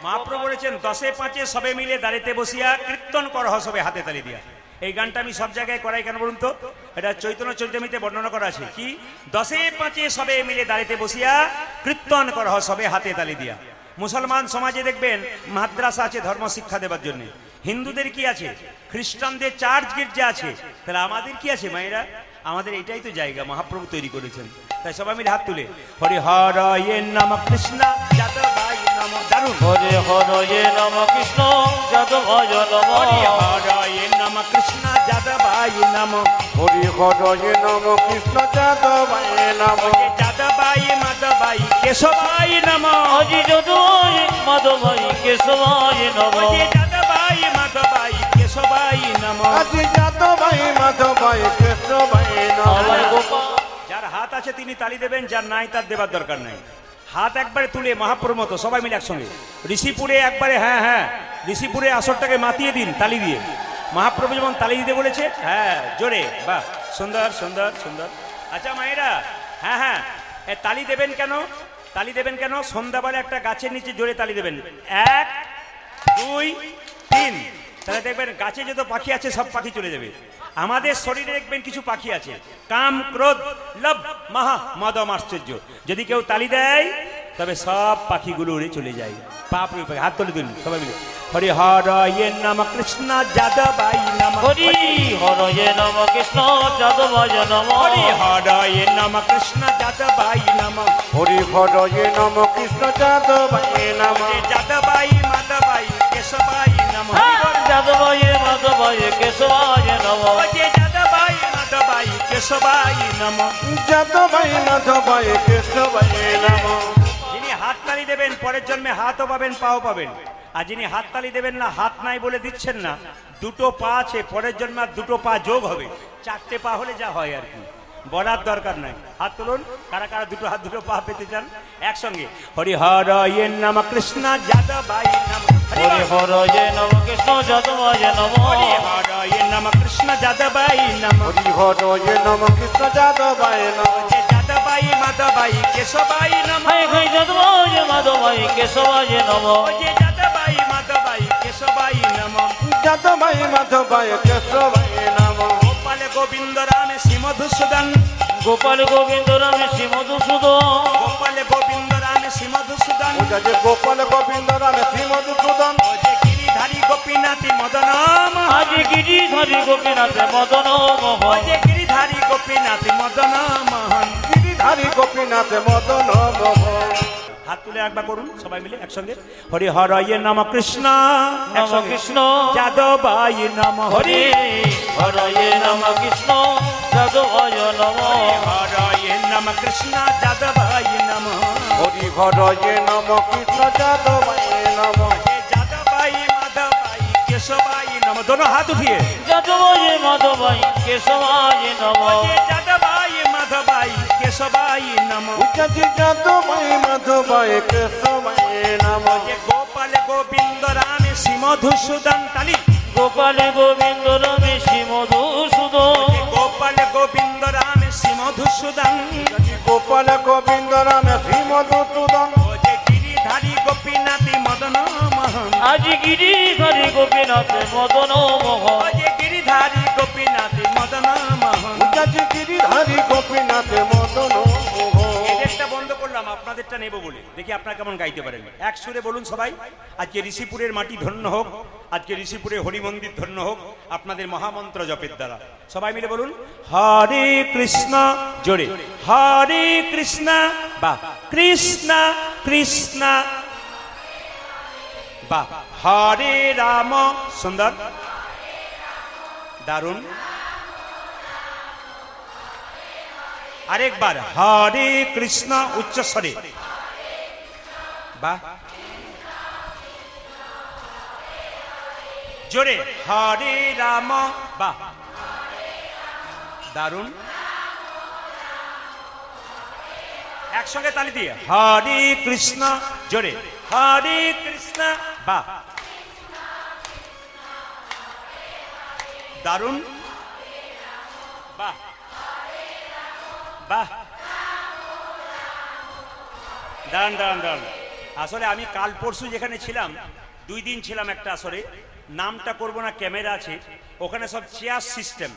মহাপ্রভু বলেছেন 10-5 সবে মিলে দাঁড়িতে বসিয়া কীর্তন করহ সবে হাতে তালি দিয়া। এই গানটা আমি সব জায়গায় করাই কেন বলুন তো, এটা চৈতন্য চরিতামৃতে বর্ণনা করা আছে কি 10-5 সবে মিলে দাঁড়িতে বসিয়া কীর্তন করহ সবে হাতে তালি দিয়া। মুসলমান সমাজে দেখবেন মাদ্রাসা আছে ধর্ম শিক্ষা দেবার জন্য, হিন্দুদের কি আছে, খ্রিস্টানদের চার্চ গির্জা আছে, তাহলে আমাদের কি আছে মায়েরা? আমাদের এটাই তো জায়গা মহাপ্রভু তৈরি করেছেন। তাই সবাই মিলে হাত তুলে হরি হরয়ে নম কৃষ্ণ যাদবাই নম। দারুণ। হরে হরয়ে নম কৃষ্ণ যাদবায় নম হরি হরয়ে নম কৃষ্ণ যাদবাই নম হরি হরয়ে নম কৃষ্ণ যাদবায় নম যাদবাই মাধবাই কেশবাই নম আজি যাদবায় মাধবায় কেশবায় নম যাদবাই মাধবাই কেশবাই নম। আজি যাদবায় মাধবায় কেশবায় নম আমার গোপাল যার হাত আছে তিনি তালি দেবেন, যার নাই তার দেবার দরকার নাই। হাত একবারে তুলে মহাপ্রভুর মতো সবাই মিলে একসঙ্গে ঋষিপুরে একবারে, হ্যাঁ হ্যাঁ ঋষিপুরে আসরটাকে মাতিয়ে দিন তালি দিয়ে। মহাপ্রভু যেমন তালি দিতে বলেছে, হ্যাঁ জোরে, বাহ সুন্দর সুন্দর সুন্দর। আচ্ছা মায়েরা, হ্যাঁ হ্যাঁ এ তালি দেবেন কেন? তালি দেবেন কেন? সন্ধ্যাবেলা একটা গাছের নিচে জোরে তালি দেবেন, 1 2 3, তাহলে দেখবেন গাছে যত পাখি আছে সব পাখি চলে যাবে। আমাদের শরীরে দেখবেন কিছু পাখি আছে, কাম ক্রোধ লোভ মহা মদম আশ্চর্য, যদি কেউ তালি দেয় তবে সব পাখিগুলো উড়ে চলে যায়। পাপ হাত তুলে দিন সবাই মিলে হরি হরয়ে নম কৃষ্ণ যাদবাই নম হরি হরয়ে নম কৃষ্ণ যাদবায় নম হরি হরয়ে নম কৃষ্ণ যাদবাই নম হরি হরয়ে নম কৃষ্ণ যাদবায় নম যাদবাই মাধবাই কেশবাই নম যাদবায় মাধবায় কেশবায় নম যাদবাই মাধবাই কেশবাই নম। যাদবায় মাধবায় কেশবায় নম যিনি হাততালি দেবেন পরের জন্মে হাতও পাবেন পাও পাবেন, আর যিনি হাততালি দেবেন না, হাত নাই বলে দিচ্ছেন না, দুটো পা আছে, পরের জন্মে আর দুটো পা যোগ হবে, 4টে পা হলে যা হয় আর কি, বলার দরকার নাই। হাত তুলুন কারা কারা দুটো হাত দুটো পা পেতে চান একসঙ্গে হরি হরয়ে নম কৃষ্ণ যাদবাই নম হরি হরয়ে নম কৃষ্ণ যাদবায় নম হরি হরয়ে নম কৃষ্ণ যাদবাই নম হরি হরয়ে নম কৃষ্ণ যাদবায় নম যাদবাই মাধবাই কেশবাই নম হাই হাই যাদবায় মাধবায় কেশবায় নম যাদবাই মাধবাই কেশবাই নম যাদবায় মাধবায় কেশবায় নম গোপাল গোবিন্দ রামে শ্রীমধুসূদন গোপাল গোবিন্দ রামে শ্রী মধুসূদন গোপাল গোবিন্দ রামে শ্রীমধুসূদন যে গোপাল গোবিন্দ রামে শ্রী মধুসূদন গিরিধারী গোপীনাথী মদন আজ গিরিধারী গোপীনাথ মদন মোহন গিরিধারী গোপীনাথী মদন মোহন। গিরিধারী গোপীনাথ মদন মোহন হাত তুলে একবার করুন সবাই মিলে একসঙ্গে হরি হরয়ে নম কৃষ্ণ নম কৃষ্ণ যাদবাই নম হরি হরয়ে নম কৃষ্ণ যাদবায় নম হরয়ে নম কৃষ্ণ যাদবাই নম হরি হরয়ে নম কৃষ্ণ যাদবায় নম যাদবাই মাধবাই কেশবাই নম। দোনো হাত উঠিয়ে যাদবায় মাধবায় কেশবায় নম যাদবাই মাধবাই কেশবাই নম। উচ্চতি যাদবায় মাধবায় কেশবায় নম গোপাল গোবিন্দ রামে শ্রীমধুসূদন তালি গোপাল গোবিন্দ রামে শ্রী মধুসূদন গোপাল গোবিন্দ রামে শ্রীমধুসূদন গোপাল গোবিন্দ রামে শ্রী মধুসূদন গিরিধারী গোপীনাথী মদন মোহন আজ গিরিধারী গোপীনাথ মদন মোহন গিরিধারী গোপীনাথী মদন মোহন। উচ্চতি গিরিধারী গোপীনাথ মদন মোহন এদেরটা বন্ধ করলাম, আপনাদেরটা নেব বলে দেখি আপনারা কেমন গাইতে পারেন। এক সুরে বলুন সবাই, আজকে ঋষিপুরের মাটি ধন্য হোক, আজকে ঋষিপুরে হরি মন্দির ধন্য হোক আপনাদের মহামন্ত্র জপের দ্বারা। সবাই মিলে বলুন হরে কৃষ্ণ জোরে হরে কৃষ্ণ বা কৃষ্ণ কৃষ্ণ বা হরে রাম। সুন্দর, দারুণ। আরেকবার হরে কৃষ্ণ উচ্চস্বরে, বাহ। জোরে হরে রাম বাহ দারুণ একসঙ্গে তালি দিয়ে হরে কৃষ্ণ জোরে হরে কৃষ্ণ বাহ দারুণ বাহ বাহ দাঁড়ান দাঁড়ান দাঁড়ান আসলে আমি কাল পরশু যেখানে ছিলাম 2 দিন ছিলাম একটা আসরে নামটা করব না ক্যামেরা আছে ওখানে সব চেয়ার সিস্টেম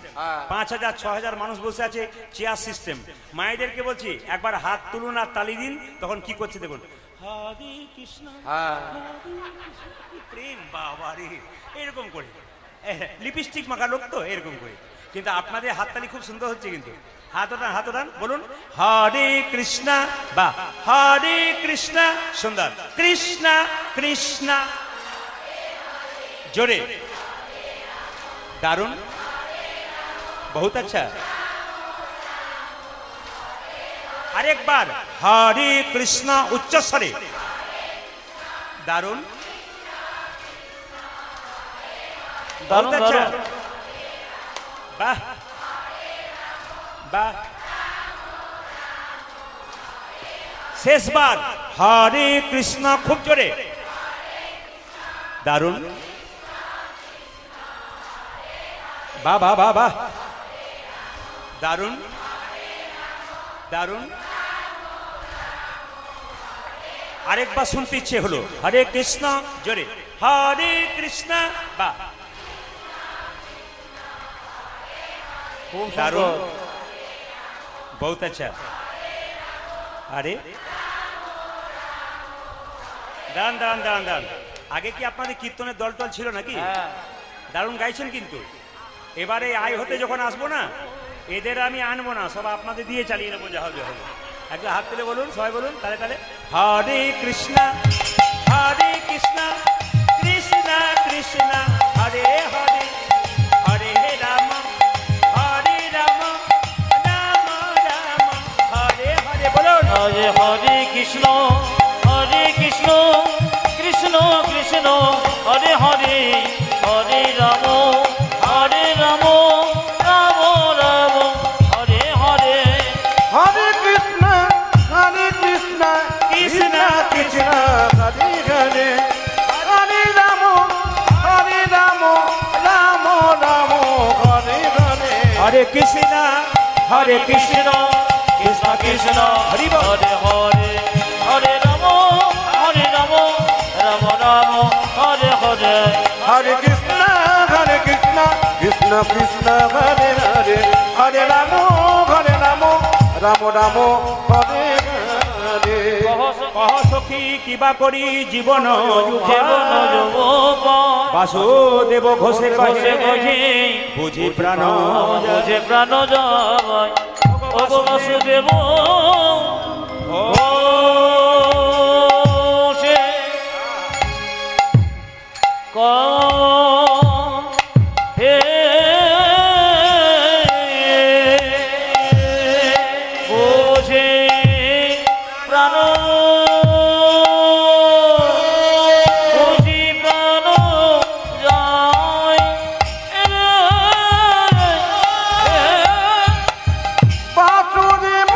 5,000 6,000 মানুষ বসে আছে চেয়ার সিস্টেম মায়েদেরকে বলছি একবার হাত তুলুন আর তালি দিন তখন কি করছে দেখুন হরে কৃষ্ণ কি প্রেম বাবা রে এরকম করে লিপস্টিক মাখা লোক তো এরকম করে কিন্তু আপনাদের হাততালি খুব সুন্দর হচ্ছে কিন্তু হাত ওঠান বলুন হরে কৃষ্ণ বা হরে কৃষ্ণ সুন্দর কৃষ্ণ কৃষ্ণ জোরে দারুণ বহুত আচ্ছা আরেকবার হরে কৃষ্ণ উচ্চস্বরে দারুণ দারুণ বহুত আচ্ছা দারুণ বাহ বাহ শেষবার হরে কৃষ্ণ খুব জোরে দারুণ বাহ বাহ বাহ বাহ দারুণ দারুণ আরেকবার শুনতে ইচ্ছে হলো হরে কৃষ্ণ জোরে হরে কৃষ্ণ বাহ খুব দারুণ সুন্দর বহুত আচ্ছা আরে দাঁড়ান দাঁড়ান দাঁড়ান দাঁড়ান আগে কি আপনাদের কীর্তনের দল টল ছিল নাকি হ্যাঁ দারুণ গাইছেন কিন্তু এবারে আয় হতে যখন আসবো না এদের আমি আনবো না সব আপনাদের দিয়ে চালিয়ে নেবো যা হবে হবে একবার হাত তুলে বলুন সবাই বলুন তাহলে তাহলে হরে কৃষ্ণ কৃষ্ণ কৃষ্ণ হরে হরে হরে রাম রাম রাম হরে হরে বলুন হরে হরে কৃষ্ণ কৃষ্ণ কৃষ্ণ হরে হরে হরে রাম রাম রাম হরে হরে হরে কৃষ্ণ কৃষ্ণ কৃষ্ণ হরে হরে হরে রাম রাম রাম হরে হরে হরে কৃষ্ণ কৃষ্ণ কৃষ্ণ কৃষ্ণ হরি বল। হরে হরে হরে রাম রাম রাম হরে হরে হরে কৃষ্ণ কৃষ্ণ কৃষ্ণ হরে হরে হরে রাম রাম রাম হরে হরে কহ সখী কিবা করি জীবন জীবন যুবক বাসুদেব ঘোষে বসে কহে বসে বুঝি প্রাণ বুঝে প্রাণ যায় ও বাসুদেব সে হে বুঝে প্রাণ বুঝি প্রাণ যায় বাসুদেব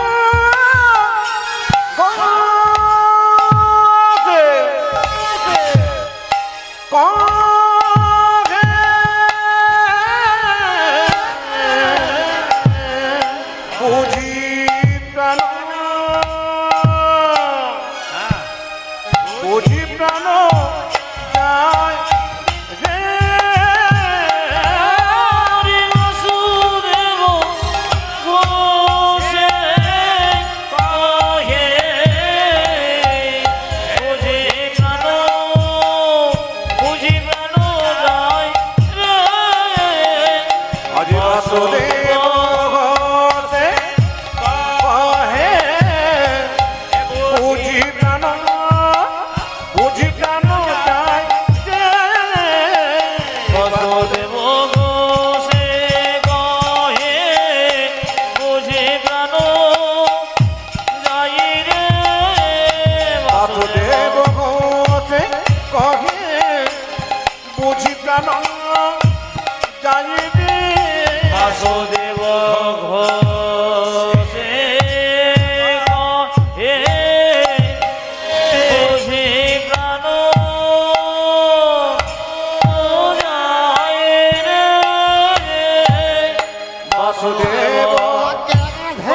বুঝি প্রাণ বুঝি প্রাণ যায় রে হরি বাসুদেব ঘোষে কহে বুঝি প্রাণ বুঝি প্রাণ যায় রে হরি বাসুদেব ঘোষে কহে বুঝি প্রাণ যায় রে বাসুদেব ঘোষে কহে বুঝি প্রাণ যায় রে বাসুদেব ঘোষে কহে বুঝি প্রাণ বাসুদেব ঘোষে হে বুঝি প্রাণ যায় রে বাসুদেব বাসুদেব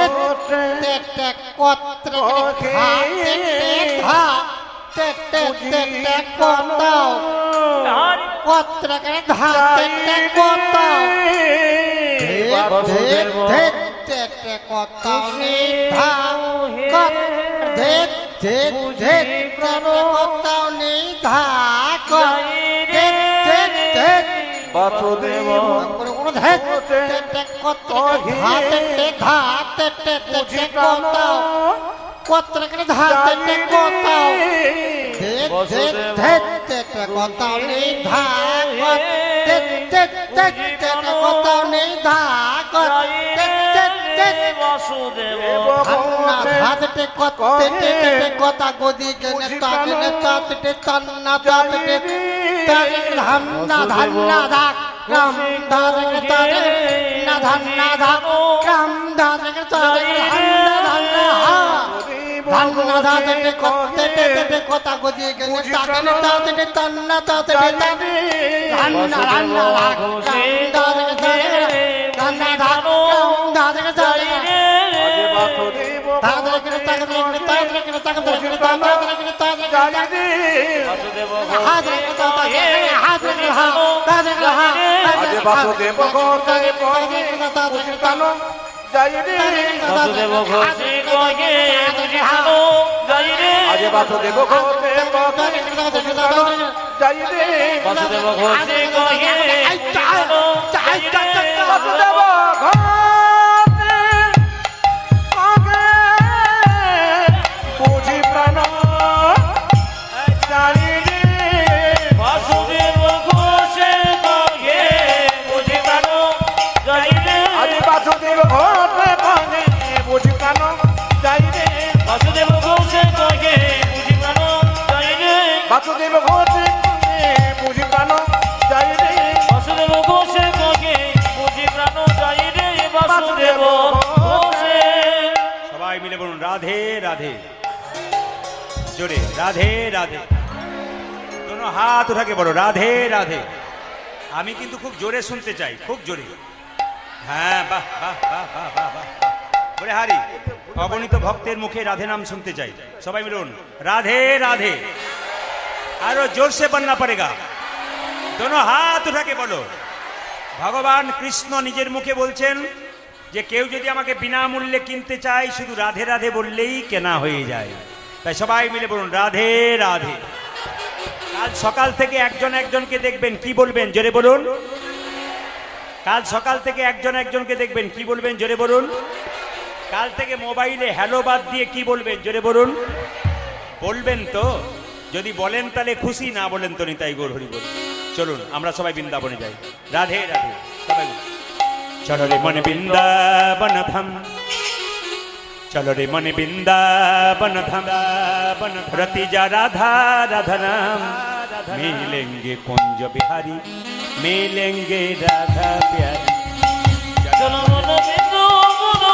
কথা গদি গেনে তাকে তাতে তন্না তাতে ধান্না ধান্না ধাক রাম দাদকে তাতে না ধান্না ধাক রাম দাদকে তাতে ধান্না ধান্না হা ধান্না দাদকে কতে কথা গদি গেনে তাতে তন্না তাতে ধান্না ধান্না ধাক রাম দাদকে তাতে ধান্না ধাক রাম দাদকে তাতে বাসুদেব বাসুদেব বাসুদেব জয় রে বাসুদেব ঘোষে কয়ে বুঝি প্রাণ যায় রে আজ বাসুদেব ঘোষে জয় রে বাসুদেব ঘোষে কয়ে বাসুদেব বুঝি প্রাণ জয় রে বাসুদেব ঘোষে কয়ে বুঝি প্রাণ যায় রে আজ বাসুদেব ঘোষে বুঝি প্রাণ জয় রে বাসুদেব ঘোষে কয়ে বুঝি প্রাণ যায় রে বাসুদেব ঘোষে বুঝি প্রাণ জয় রে বাসুদেব ঘোষে কয়ে বুঝি প্রাণ যায় রে বাসুদেব ঘোষে সবাই মিলে বলুন রাধে রাধে জোরে রাধে রাধে दोनों हाथ उठा के बोलो राधे राधे আমি কিন্তু খুব জোরে শুনতে চাই খুব জোরে হ্যাঁ বাহ বাহ বাহ বাহ বাহ বাহ বলে হারি অগণিত ভক্তের মুখে রাধে নাম শুনতে চাই সবাই মিলুন राधे राधे আরো जोर से बनना पड़ेगा दोनों हाथ उठा के बोलो ভগবান কৃষ্ণ নিজের মুখে বলছেন যে কেউ যদি আমাকে বিনামূল্যে কিনতে চায় শুধু রাধে রাধে বললেই কেনা হয়ে যায় তাই সবাই মিলে বলুন রাধে রাধে কাল সকাল থেকে একজন একজনকে দেখবেন কি বলবেন জোরে বলুন কাল সকাল থেকে একজন একজনকে দেখবেন কি বলবেন জোরে বলুন কাল থেকে মোবাইলে হ্যালো বাদ দিয়ে কি বলবেন জোরে বলুন বলবেন তো যদি বলেন তাহলে খুশি না বলেন তো নিতাই গৌর হরি বল চলুন আমরা সবাই বৃন্দাবনে যাই রাধে রাধে সবাই চলো রে মনে বৃন্দাবন ধাম चलो रे मन बिंदावन धाम रति जा राधा राधा नाम मिलेंगे कुंज बिहारी मिलेंगे राधा प्यारी চলো মন বিন্দু বলো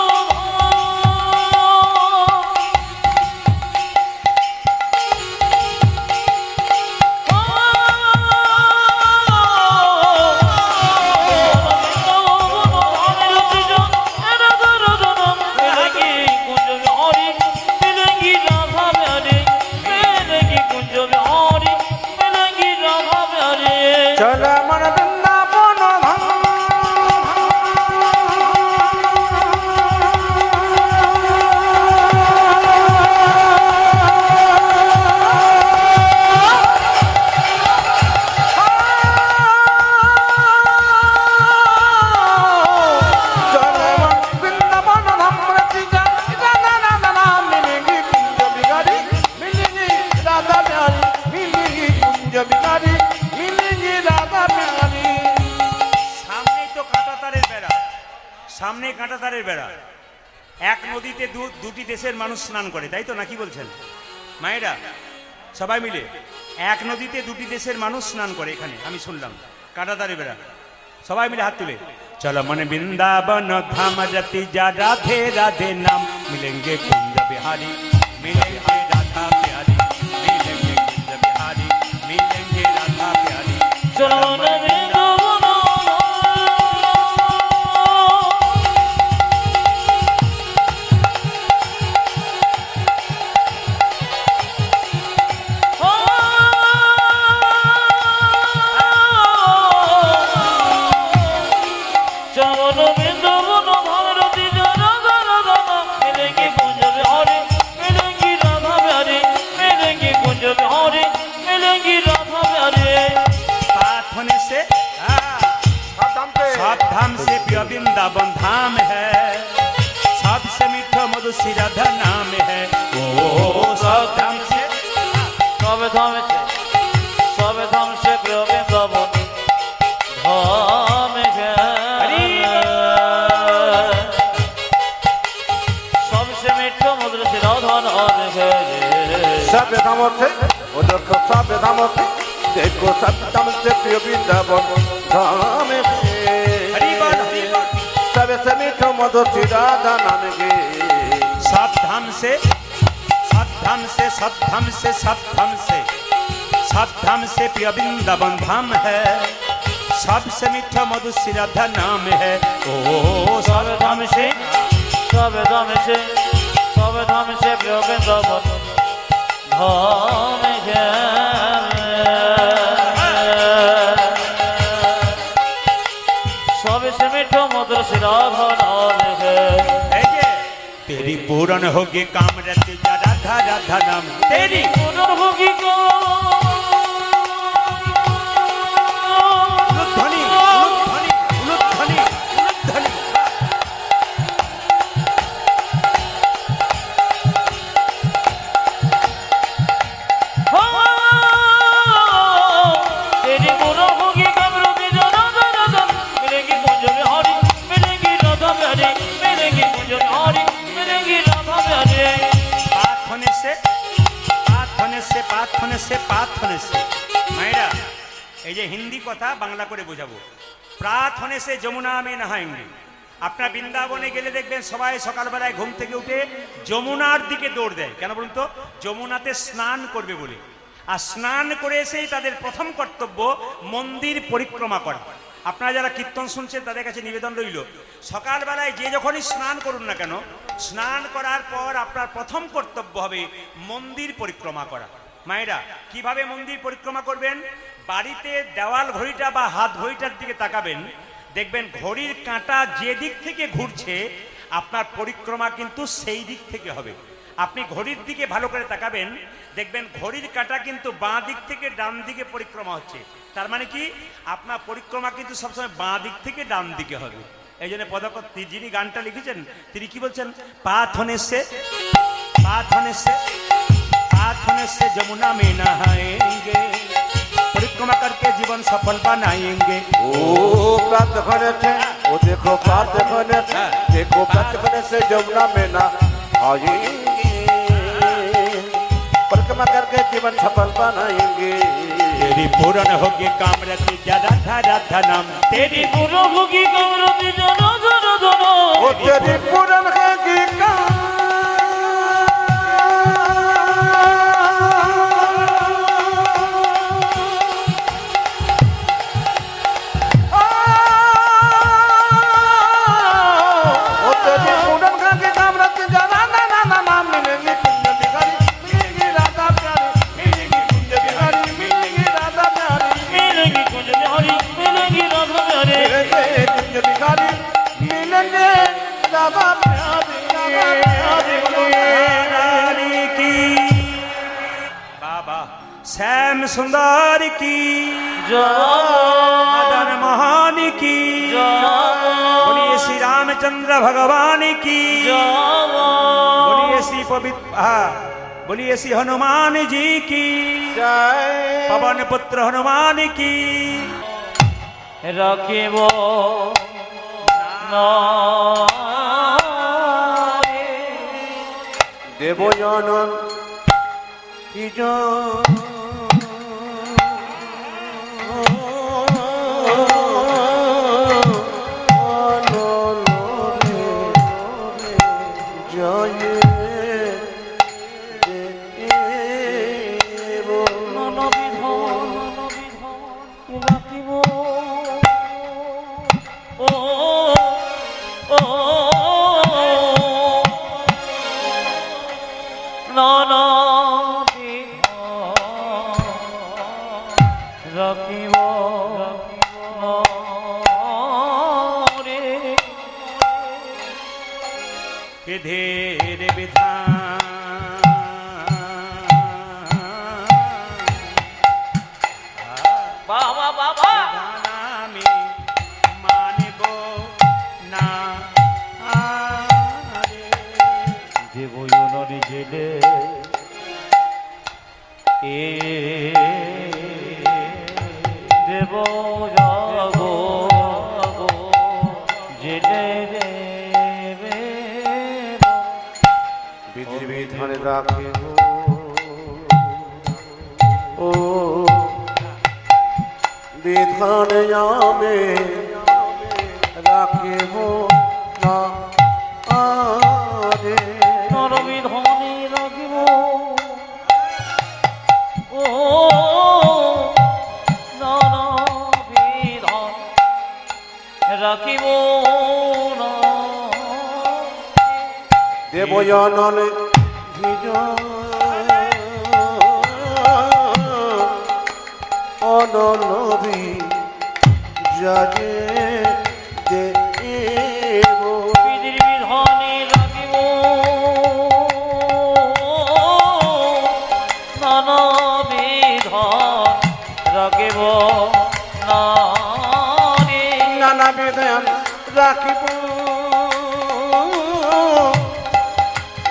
চল মন বৃন্দাবন ধাম চল মন বৃন্দাবন ধাম রতি যা রাধা রাধা নাম মিলেঙ্গি কুঞ্জ বিহারি মিলেঙ্গি রাধা প্যারি মিলেঙ্গি কুঞ্জ বিহারি মিলেঙ্গি রাধা প্যারি সামনেই তো কাঁটাতারের বেড়া সামনে কাঁটাতারের বেড়া এক নদীতে দুটি দেশের মানুষ স্নান করে তাই তো নাকি বলছেন মায়েরা সবাই মিলে এক নদীতে দুটি দেশের মানুষ স্নান করে এখানে আমি শুনলাম কাঁটাতারের বেড়া সবাই মিলে হাত তুলে चलो मन वृंदावन धाम रति जा राधे राधे नाम मिलेंगे कुंज बिहारी मिलेंगे राधा प्यारी मिलेंगे कुंज बिहारी मिलेंगे राधा प्यारी चलो न वृंदावन धाम से प्रिय वृंदावन धाम है सबसे मीठा मधु श्री राधा नाम है ओ सब धाम से सब धाम से प्रिय वृंदावन धाम है सबसे मीठा मधुर श्री राधा नाम है सब धाम से वो देखो सब धाम से देखो सब धाम से प्रिय वृंदावन धाम है सबसे मीठो मधुर श्री राधा नाम के सब धाम से सब धाम से सब धाम से सब धाम से सब धाम से प्रिय वृंदावन धाम है सबसे मीठा मधुर श्री राधा नाम है ओ सब धाम से प्रिय वृंदावन धाम है सबसे मीठो मधुर श्री राधा नाम है तेरी पूर्ण होगी काम रति जा राधा राधा नाम तेरी पूर्ण होगी ध्वनि ध्वनि ध्वनि ध्वनि तेरी पूर्ण होगी काम रति जा राधा राधा मिलेंगी कुंज बिहारी मिलेंगी राधा प्यारी मिलेंगी कुंज बिहारी मिलेंगी राधा प्यारी पाठ होने से पाठ होने से पाठ होने से पाठ होने से मायरा এই যে হিন্দি কথা বাংলা করে বোঝাবো প্রাত होने से যমুনা में नहाएंगे আপনার বৃন্দাবনে গেলে দেখবেন সবাই সকালবেলায় ঘুম থেকে উঠে যমুনার দিকে দৌড় দেয় কেন বলুন তো যমুনাতে স্নান করবে বলে আর স্নান করে এসেই তাদের প্রথম কর্তব্য মন্দির পরিক্রমা করা আপনারা যারা কীর্তন শুনছেন তাদের কাছে নিবেদন রইল সকালবেলায় যে যখনই স্নান করুন না কেন স্নান করার পর আপনার প্রথম কর্তব্য হবে মন্দির পরিক্রমা করা মায়েরা কিভাবে মন্দির পরিক্রমা করবেন বাড়িতে দেওয়াল ঘড়িটা বা হাত ঘড়িটার দিকে তাকাবেন দেখবেন ঘড়ির কাঁটা যে দিক থেকে ঘুরছে আপনার পরিক্রমা কিন্তু সেই দিক থেকে হবে আপনি ঘড়ির দিকে ভালো করে তাকাবেন দেখবেন ঘড়ির কাঁটা কিন্তু বাঁ দিক থেকে ডান দিকে পরিক্রমা হচ্ছে তার মানে কি আপনার পরিক্রমা কিন্তু সবসময় বাঁ দিক থেকে ডান দিকে হবে এই জন্য পদাকর যিনি গানটা লিখেছেন তিনি কি বলছেন पाथ होने से जमुना में नहाएंगे परिक्रमा करके जीवन सफल बनाएंगे ओ प्रात होने से वो देखो प्रात होने से देखो प्रात होने से जमुना में नहाएंगे परिक्रमा करके जीवन सफल बनाएंगे तेरी पूर्ण होगी काम रति जा राधा राधा नाम तेरी पूर्ण होगी काम रति जा राधा राधा नाम ओ तेरी पूर्ण होगी काम श्याम सुंदर की मदन मोहन की बोलिए श्री रामचंद्र भगवान की बोलिए श्री पवित्र बोलिए श्री हनुमान जी की पवन पुत्र हनुमान की रखिब देवयानन বিধির বিধান বাবা বাবা বিধান আমি মানিব না আরে। যে বয়নরি জেলে এ দেব যাব জেলে দেবে বিধির বিধান রাখিব ও বিধান আমি রাখিব না আরে। নরবিধানে রাখিব ও নরবিধান রাখিব না দেবয়ানন ভিজ অনলভি যাজে দেব বিধির বিধানে রাখিব নানা বিধান রাখিব না রে। নানা বিধান রাখিব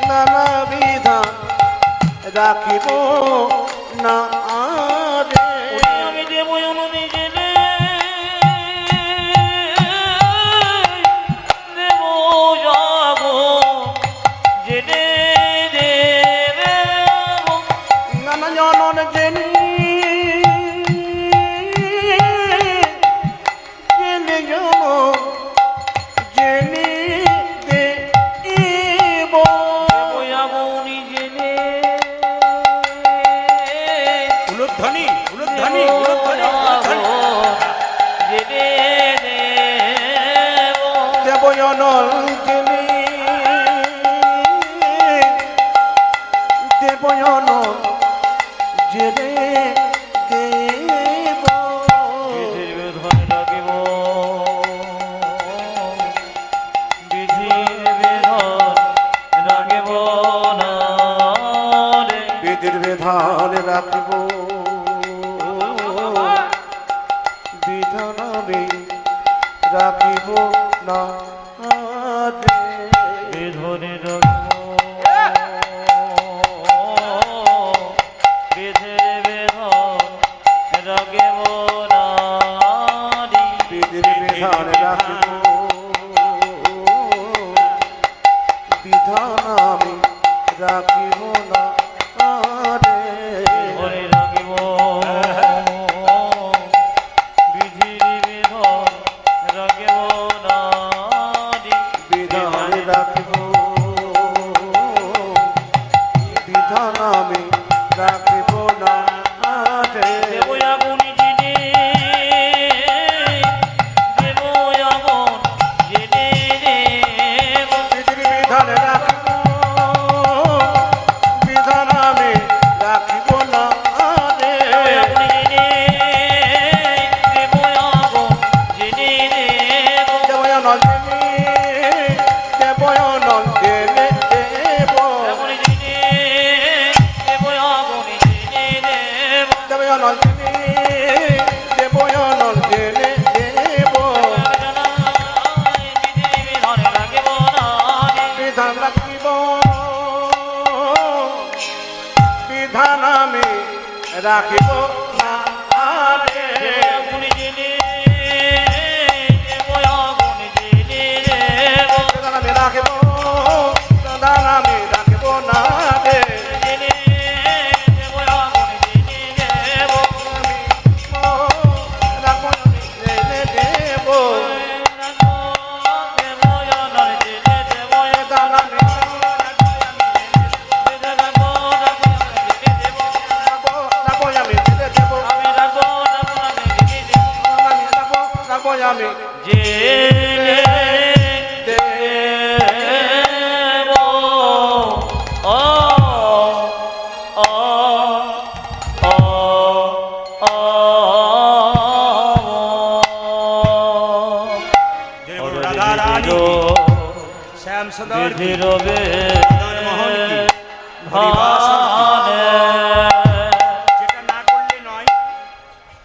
নানা বিধান রাখিব না রে। আমি দেব অনুনি জেলে দেব যাব জেলে দেবে নানা জনন জেনি জেনে জন জেনি দেব বয়াবনি জেলে উলুধ্বনি উলুধ্বনি উলুধ্বনি উলুধ্বনি। জেলে দেব দেবয়নল জেনি দেবয়নল জেনে দেব বিধির বিধান রাখিব বিধির বিধান রাখিব না রে। বিধির বিধান রাখিব বিধান আমি রাখিব না রে। বিধনে রাখিব বিধির বিধান রাখিব না রে। বিধির বিধান রাখিব বিধান আমি রাখিব না রে। বিধনে রাখিব বিধির বিধান রাখিব না রে। বিধান রাখিব বিধান আমি রাখিব না রে। দেবয়াগুনি জেনে দেবয়াগুন জেনে দেব বিধির বিধান রাখিব বিধান আমি রাখিব না রে। দেবয়াগুনি জেনে দেবয়াগুন জেনে দেব দেবয়ানল জেনি দেবয়ানল জেনে দেব দেবয়াগুনি জেনে দেবয়াগুনি জেনে দেব দেবয়ানল জেনি দেবয়ানল জেনে দেব বিধির বিধান রাখিব না রে। বিধান রাখিব বিধান আমি রাখিব না রে। দেবয়াগুনি জেনে দেবয়াগুনি জেনে দেব বিধান আমি রাখিব বিধান আমি রাখিব না রে। জেনে দেবয়াগুনি জেনে দেব রাখব আমি জেনে দেব দেবয়ানার জেনে দেব বিধান আমি রাখব আমি জেনে দেব আমি রাখবো জেনে দেব রাখব আমি জেনে দেব ও ও ও ও জয় বলো রাধা রানী শ্যাম সুন্দর কি? বিধি রবে মদনমোহন কি? হরিবাসন কি? ধানে। যেটা না করলে নয়,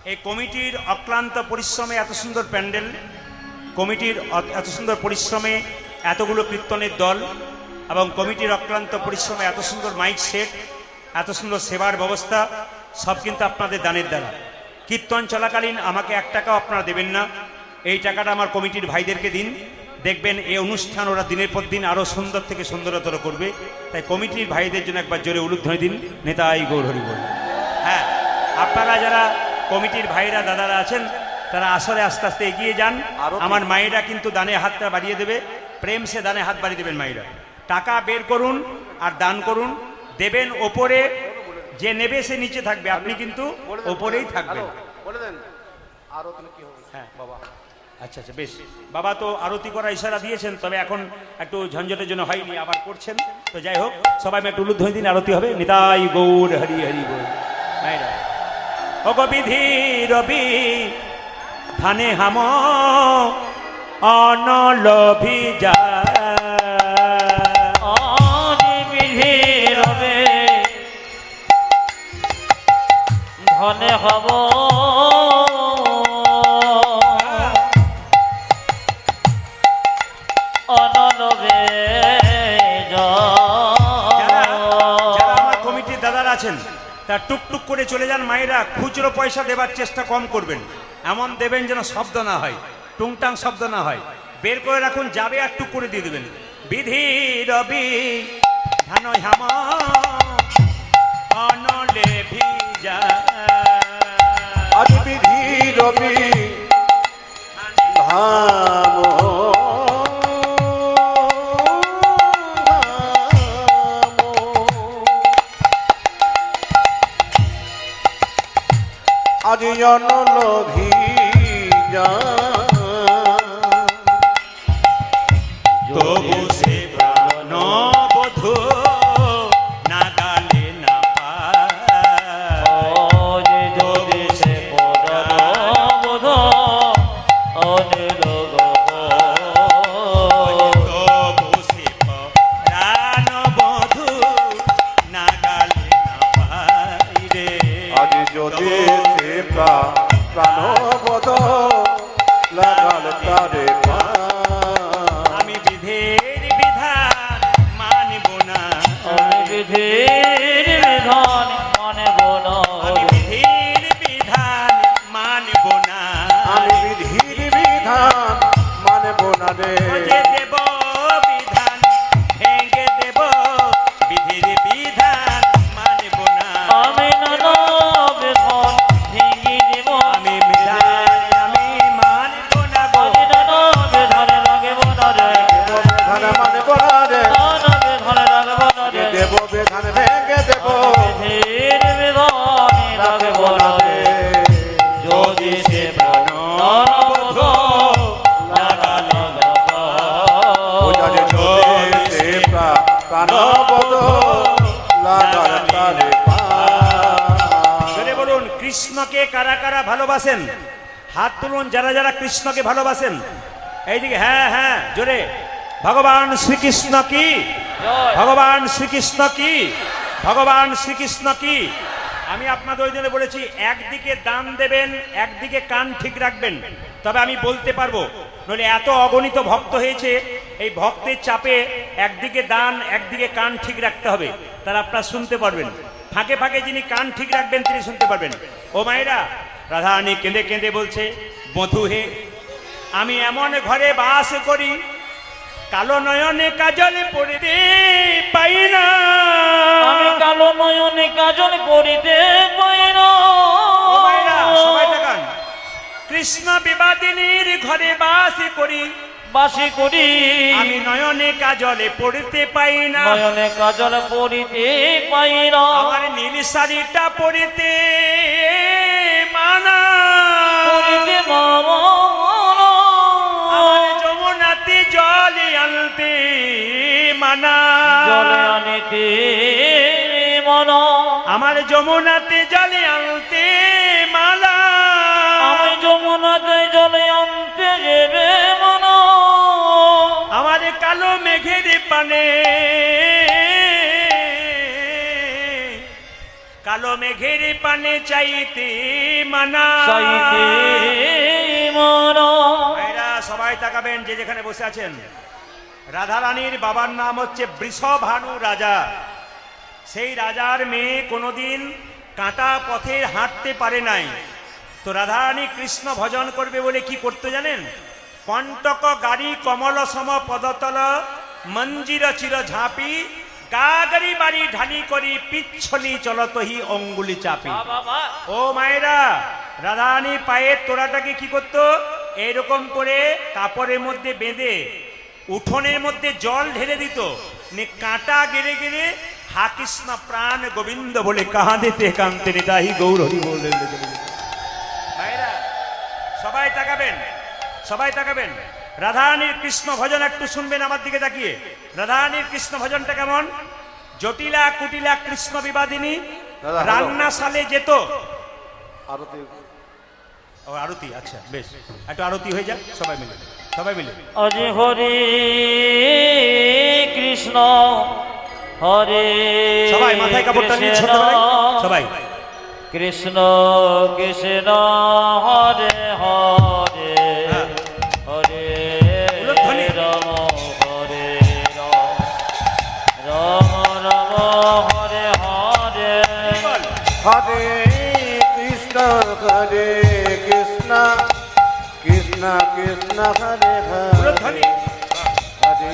এই কমিটির অক্লান্ত পরিশ্রমে এত সুন্দর প্যান্ডেল, কমিটির এত সুন্দর পরিশ্রমে এতগুলো কীর্তনের দল, এবং কমিটির অক্লান্ত পরিশ্রমে এত সুন্দর মাইক সেট, এত সুন্দর সেবার ব্যবস্থা, সব কিন্তু আপনাদের দানের দ্বারা। কীর্তন চলাকালীন আমাকে 1 টাকাও আপনারা দেবেন না, এই টাকাটা আমার কমিটির ভাইদেরকে দিন। দেখবেন এই অনুষ্ঠান ওরা দিনের পর দিন আরও সুন্দর থেকে সুন্দরতর করবে। তাই কমিটির ভাইদের জন্য একবার জোরে উলুধ্বনি দিন, নেতাই গৌর হরি বল। হ্যাঁ, আপনারা যারা কমিটির ভাইরা দাদারা আছেন তারা আসলে আস্তে আস্তে এগিয়ে যান। আমার মায়েরা কিন্তু দানে হাতটা বাড়িয়ে দেবে, প্রেম সে দানে হাত বাড়িয়ে দেবেন মায়েরা। টাকা বের করুন আর দান করুন, দেবেন ওপরে, যে নেবে সে নিচে থাকবে, আপনি কিন্তু ওপরেই থাকবেন। বলে দেন আরতি কি হবে? হ্যাঁ বাবা, আচ্ছা আচ্ছা বেশ। বাবা তো আরতি করার ইশারা দিয়েছেন, তবে এখন একটু ঝঞ্ঝটের জন্য হয়নি, আবার করছেন। তো যাই হোক, সবাই একটু উলুধ্বনি দিন, আরতি হবে। নিতাই গৌর হরি হরি বল। মায়েরা ও গো বিধি রবি ধানে হাম অনলভি যা, আনি বিধি রবে ধনে হব অনলবে যারা আমার কমিটির দাদারা আছেন তা টুকটুক করে চলে যান। মায়েরা খুচরো পয়সা দেবার চেষ্টা কম করবেন, এমন দেবেন যেন শব্দ না হয়, টুংটাং শব্দ না হয়। বের করে রাখুন, যাবে আর টুক করে দিয়ে দেবেন। বিধি রবি ধান হাম অনলে ভিজা, আজ বিধি রবি ধাম আজ অনলভি যা, তবু সে প্রাণ বধূ না গালে না পায়। যদি সে বোধ অনিরোগ তবু সে প্রাণ বধূ না গালে না পায় রে। আজ যদি সে প্রাণবধ লাগাল তারে আমি বিধের বিধান মানব না, আমি বিধির বিধান মানব না আমি বিধির বিধান মানব না। আমি বিধির বিধান মানব না রে। যে দেব বিধান ভেঙে দেব, বিধির বিধান মানব না। আমি নানা বিধান ভেঙে দেব আমি বিধান আমি মানব না গো। আমি নানা বিধানে লাগব না রে বিধান মানব না রে। নানা বিধানে লাগব না রে দেব বিধান ভেঙে দেব বিধির বিধানে লাগব না রে যদি সে প্রাণ বোধ লাগালে না ওটা যে যদি সে প্রাণবধ লাগাল তারে জোরে বলুন, কৃষ্ণকে কারা কারা ভালোবাসেন? হাত তুলুন যারা যারা কৃষ্ণকে ভালোবাসেন। এইদিকে, হ্যাঁ হ্যাঁ জোরে। ভগবান শ্রীকৃষ্ণ কি, জয়। ভগবান শ্রীকৃষ্ণ কি, ভগবান শ্রীকৃষ্ণ কি। আমি আপনাদের ওই দিনে বলেছি, একদিকে দান দেবেন, একদিকে কান ঠিক রাখবেন, তবে আমি বলতে পারবো। নইলে এত অগণিত ভক্ত হয়েছে, এই ভক্তের চাপে একদিকে দান একদিকে কান ঠিক রাখতে হবে, তারা আপনারা শুনতে পারবেন। ফাঁকে ফাঁকে যিনি কান ঠিক রাখবেন তিনি শুনতে পারবেন। ও মায়েরা, রাধারানী কেঁদে কেঁদে বলছে, বধূ হে আমি এমন ঘরে বাস করি, কালো নয়নে কাজল পড়িতে পাই না। আমি কালো নয়নে কাজল করিতে পাই না ও মায়েরা, সবাই তাকান। কৃষ্ণ বিবাদিনীর ঘরে বাস করি, বাসি করি আমি নয়নে কাজলে পড়িতে পাই না। নয়নে কাজল পরিতে পাই না আমার নীল শাড়িটা পড়িতে মানা, পরিতে মামা আমার যমুনাতে জলে আনতে মানা, জলে আনিতে মনা আমার যমুনাতে জলে আনতে মালা, আমি যমুনাতে জলে আনতে যাবে মনা আমার কালো মেঘের পানে, কালো মেঘের পানে চাইতে মানা। চাইতে মানা। ভাইরা সবাই তাকাবেন যে যেখানে বসে আছেন। রাধারানীর বাবার নাম হচ্ছে বৃষভানু রাজা। সেই রাজার মেয়ে কোনোদিন কাঁটা পথে হাঁটতে পারে নাই। তো রাধারানী কৃষ্ণ ভজন করবে বলে কি করতে জানেন? কণ্টক গাড়ি কমল সম পদতল মঞ্জির চির ঝাঁপি গাগরি বাড়ি ঢালি করি পিচ্ছলি চলতহি অঙ্গুলি চাপি। বাবা ও মায়েরা, রাধারানী পায়ের তোড়াটাকে কি করতো? এইরকম করে কাপড়ের মধ্যে বেঁধে উঠোনের মধ্যে জল ঢেলে দিত, কাঁটা গেড়ে গেড়ে হা কৃষ্ণ প্রাণ গোবিন্দ বলে কাঁদেতে কাঁদতে নিতাই গৌর হরি বলে। ভাইরা সবাই তাকাবেন, সবাই তাকাবেন। রাধারানীর কৃষ্ণ ভজন একটু শুনবেন আমার দিকে তাকিয়ে। রাধারানীর কৃষ্ণ ভজনটা কেমন? জটিলা কুটিলা কৃষ্ণ বিবাদিনী দাদা, হ্যালো। রান্নাশালে যেত। আরতি ও আরতি, আচ্ছা বেশ, একটু আরতি হয়ে যাক সবাই মিলে, সবাই মিলে। আজ হরে কৃষ্ণ হরে সবাই মাথায় কাপড়টা নিয়ে ছোট ভাই, সবাই কৃষ্ণ কৃষ্ণ হরে হরে হ্যাঁ। হরে উলধ্বনি। রাম হরে রাম রাম রাম হরে হরে। বল। হরে কৃষ্ণ হরে কৃষ্ণ কৃষ্ণ কৃষ্ণ হরে হরে উলধ্বনি। হরে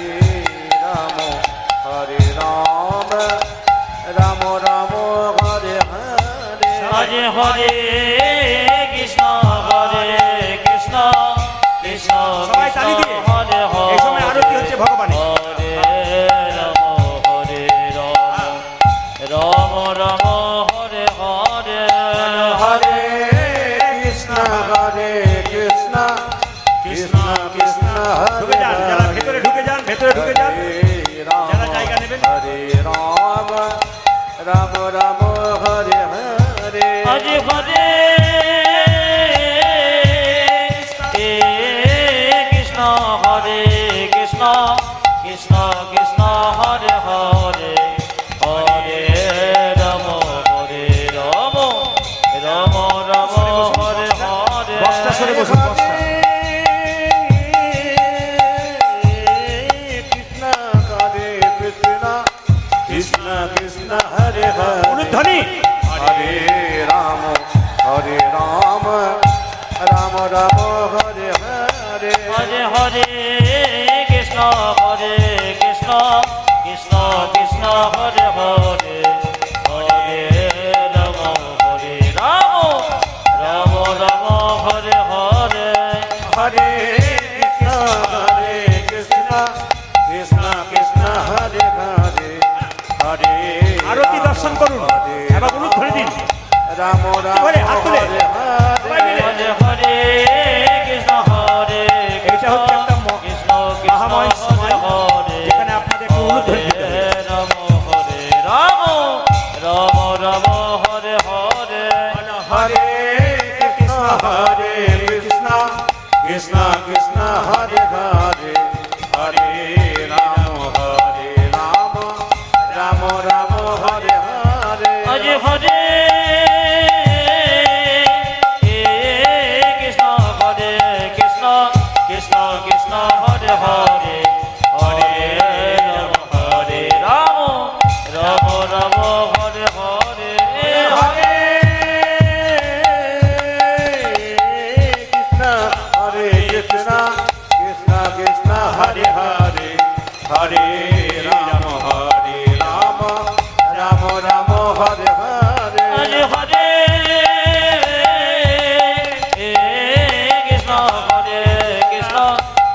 রাম হরে রাম রাম রাম হরে হরে আজ হরে কৃষ্ণ হরে কৃষ্ণ কৃষ্ণ সবাই তালি কৃষ্ণ দিয়ে। হরে হরে। এই সময় আরতি হচ্ছে ভগবানের। হরে রাম হরে রাম রাম রাম হরে হরে। হরে কৃষ্ণ হরে কৃষ্ণ কৃষ্ণ কৃষ্ণ ঢুকে হরে যান, যারা ভেতরে ঢুকে যান, ভেতরে ঢুকে যান। যারা জায়গা নেবেন। হরে রাম রাম রাম হরে হরে আজ হরে কৃষ্ণ হরে কৃষ্ণ কৃষ্ণ কৃষ্ণ হরে হরে হরে রাম হরে রাম রাম রাম হরে হরে। বস্তা সরে বসুন, বস্তা। কৃষ্ণ হরে কৃষ্ণ কৃষ্ণ কৃষ্ণ হরে হরে উলধ্বনি। হরে রাম রাম রাম রাম হরে হরে হরে হরে কৃষ্ণ হরে কৃষ্ণ কৃষ্ণ কৃষ্ণ হরে হরে হরে রাম হরে রাম রাম রাম হরে হরে। হরে কৃষ্ণ কৃষ্ণ কৃষ্ণ কৃষ্ণ হরে হরে হরে আরতি দর্শন করুন, এবার উলধ্বনি দিন। রাম রাম বলে, হাত তুলে। হরে সবাই মিলে। হরে হরে হরে কৃষ্ণ হরে এটা হচ্ছে একটা কৃষ্ণ মহাময় কৃষ্ণ সময়, হরে যেখানে আপনাদের একটু উলধ্বনি দিতে হবে। রাম হরে রাম রাম রাম হরে হরে। হরে কৃষ্ণ হরে কৃষ্ণ কৃষ্ণ কৃষ্ণ হরে হরে হরে রাম রাম রাম হরে হরে আজ হরে কৃষ্ণ হরে কৃষ্ণ কৃষ্ণ কৃষ্ণ হরে হরে হরে রাম রাম রাম হরে হরে। হরে কৃষ্ণ হরে কৃষ্ণ কৃষ্ণ কৃষ্ণ হরে হরে হরে রাম রাম রাম হরে হরে আজ হরে কৃষ্ণ হরে কৃষ্ণ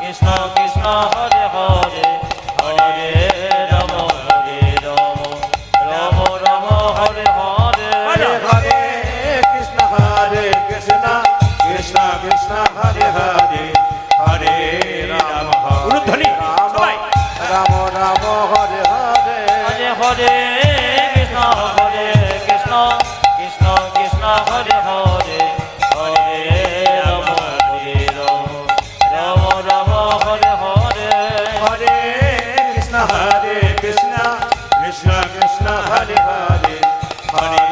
কৃষ্ণ কৃষ্ণ হরে হরে হরে রাম রাম রাম হরে হরে। হরে কৃষ্ণ কৃষ্ণ কৃষ্ণ হরে হরে হরে রাম উলধ্বনি, সবাই। রাম রাম হরে হরে আজ হরে কৃষ্ণ কৃষ্ণ কৃষ্ণ হরে হরে হরে রাম রাম রাম হরে হরে। হরে Hare Krishna, Krishna Krishna Hare Hare, Hare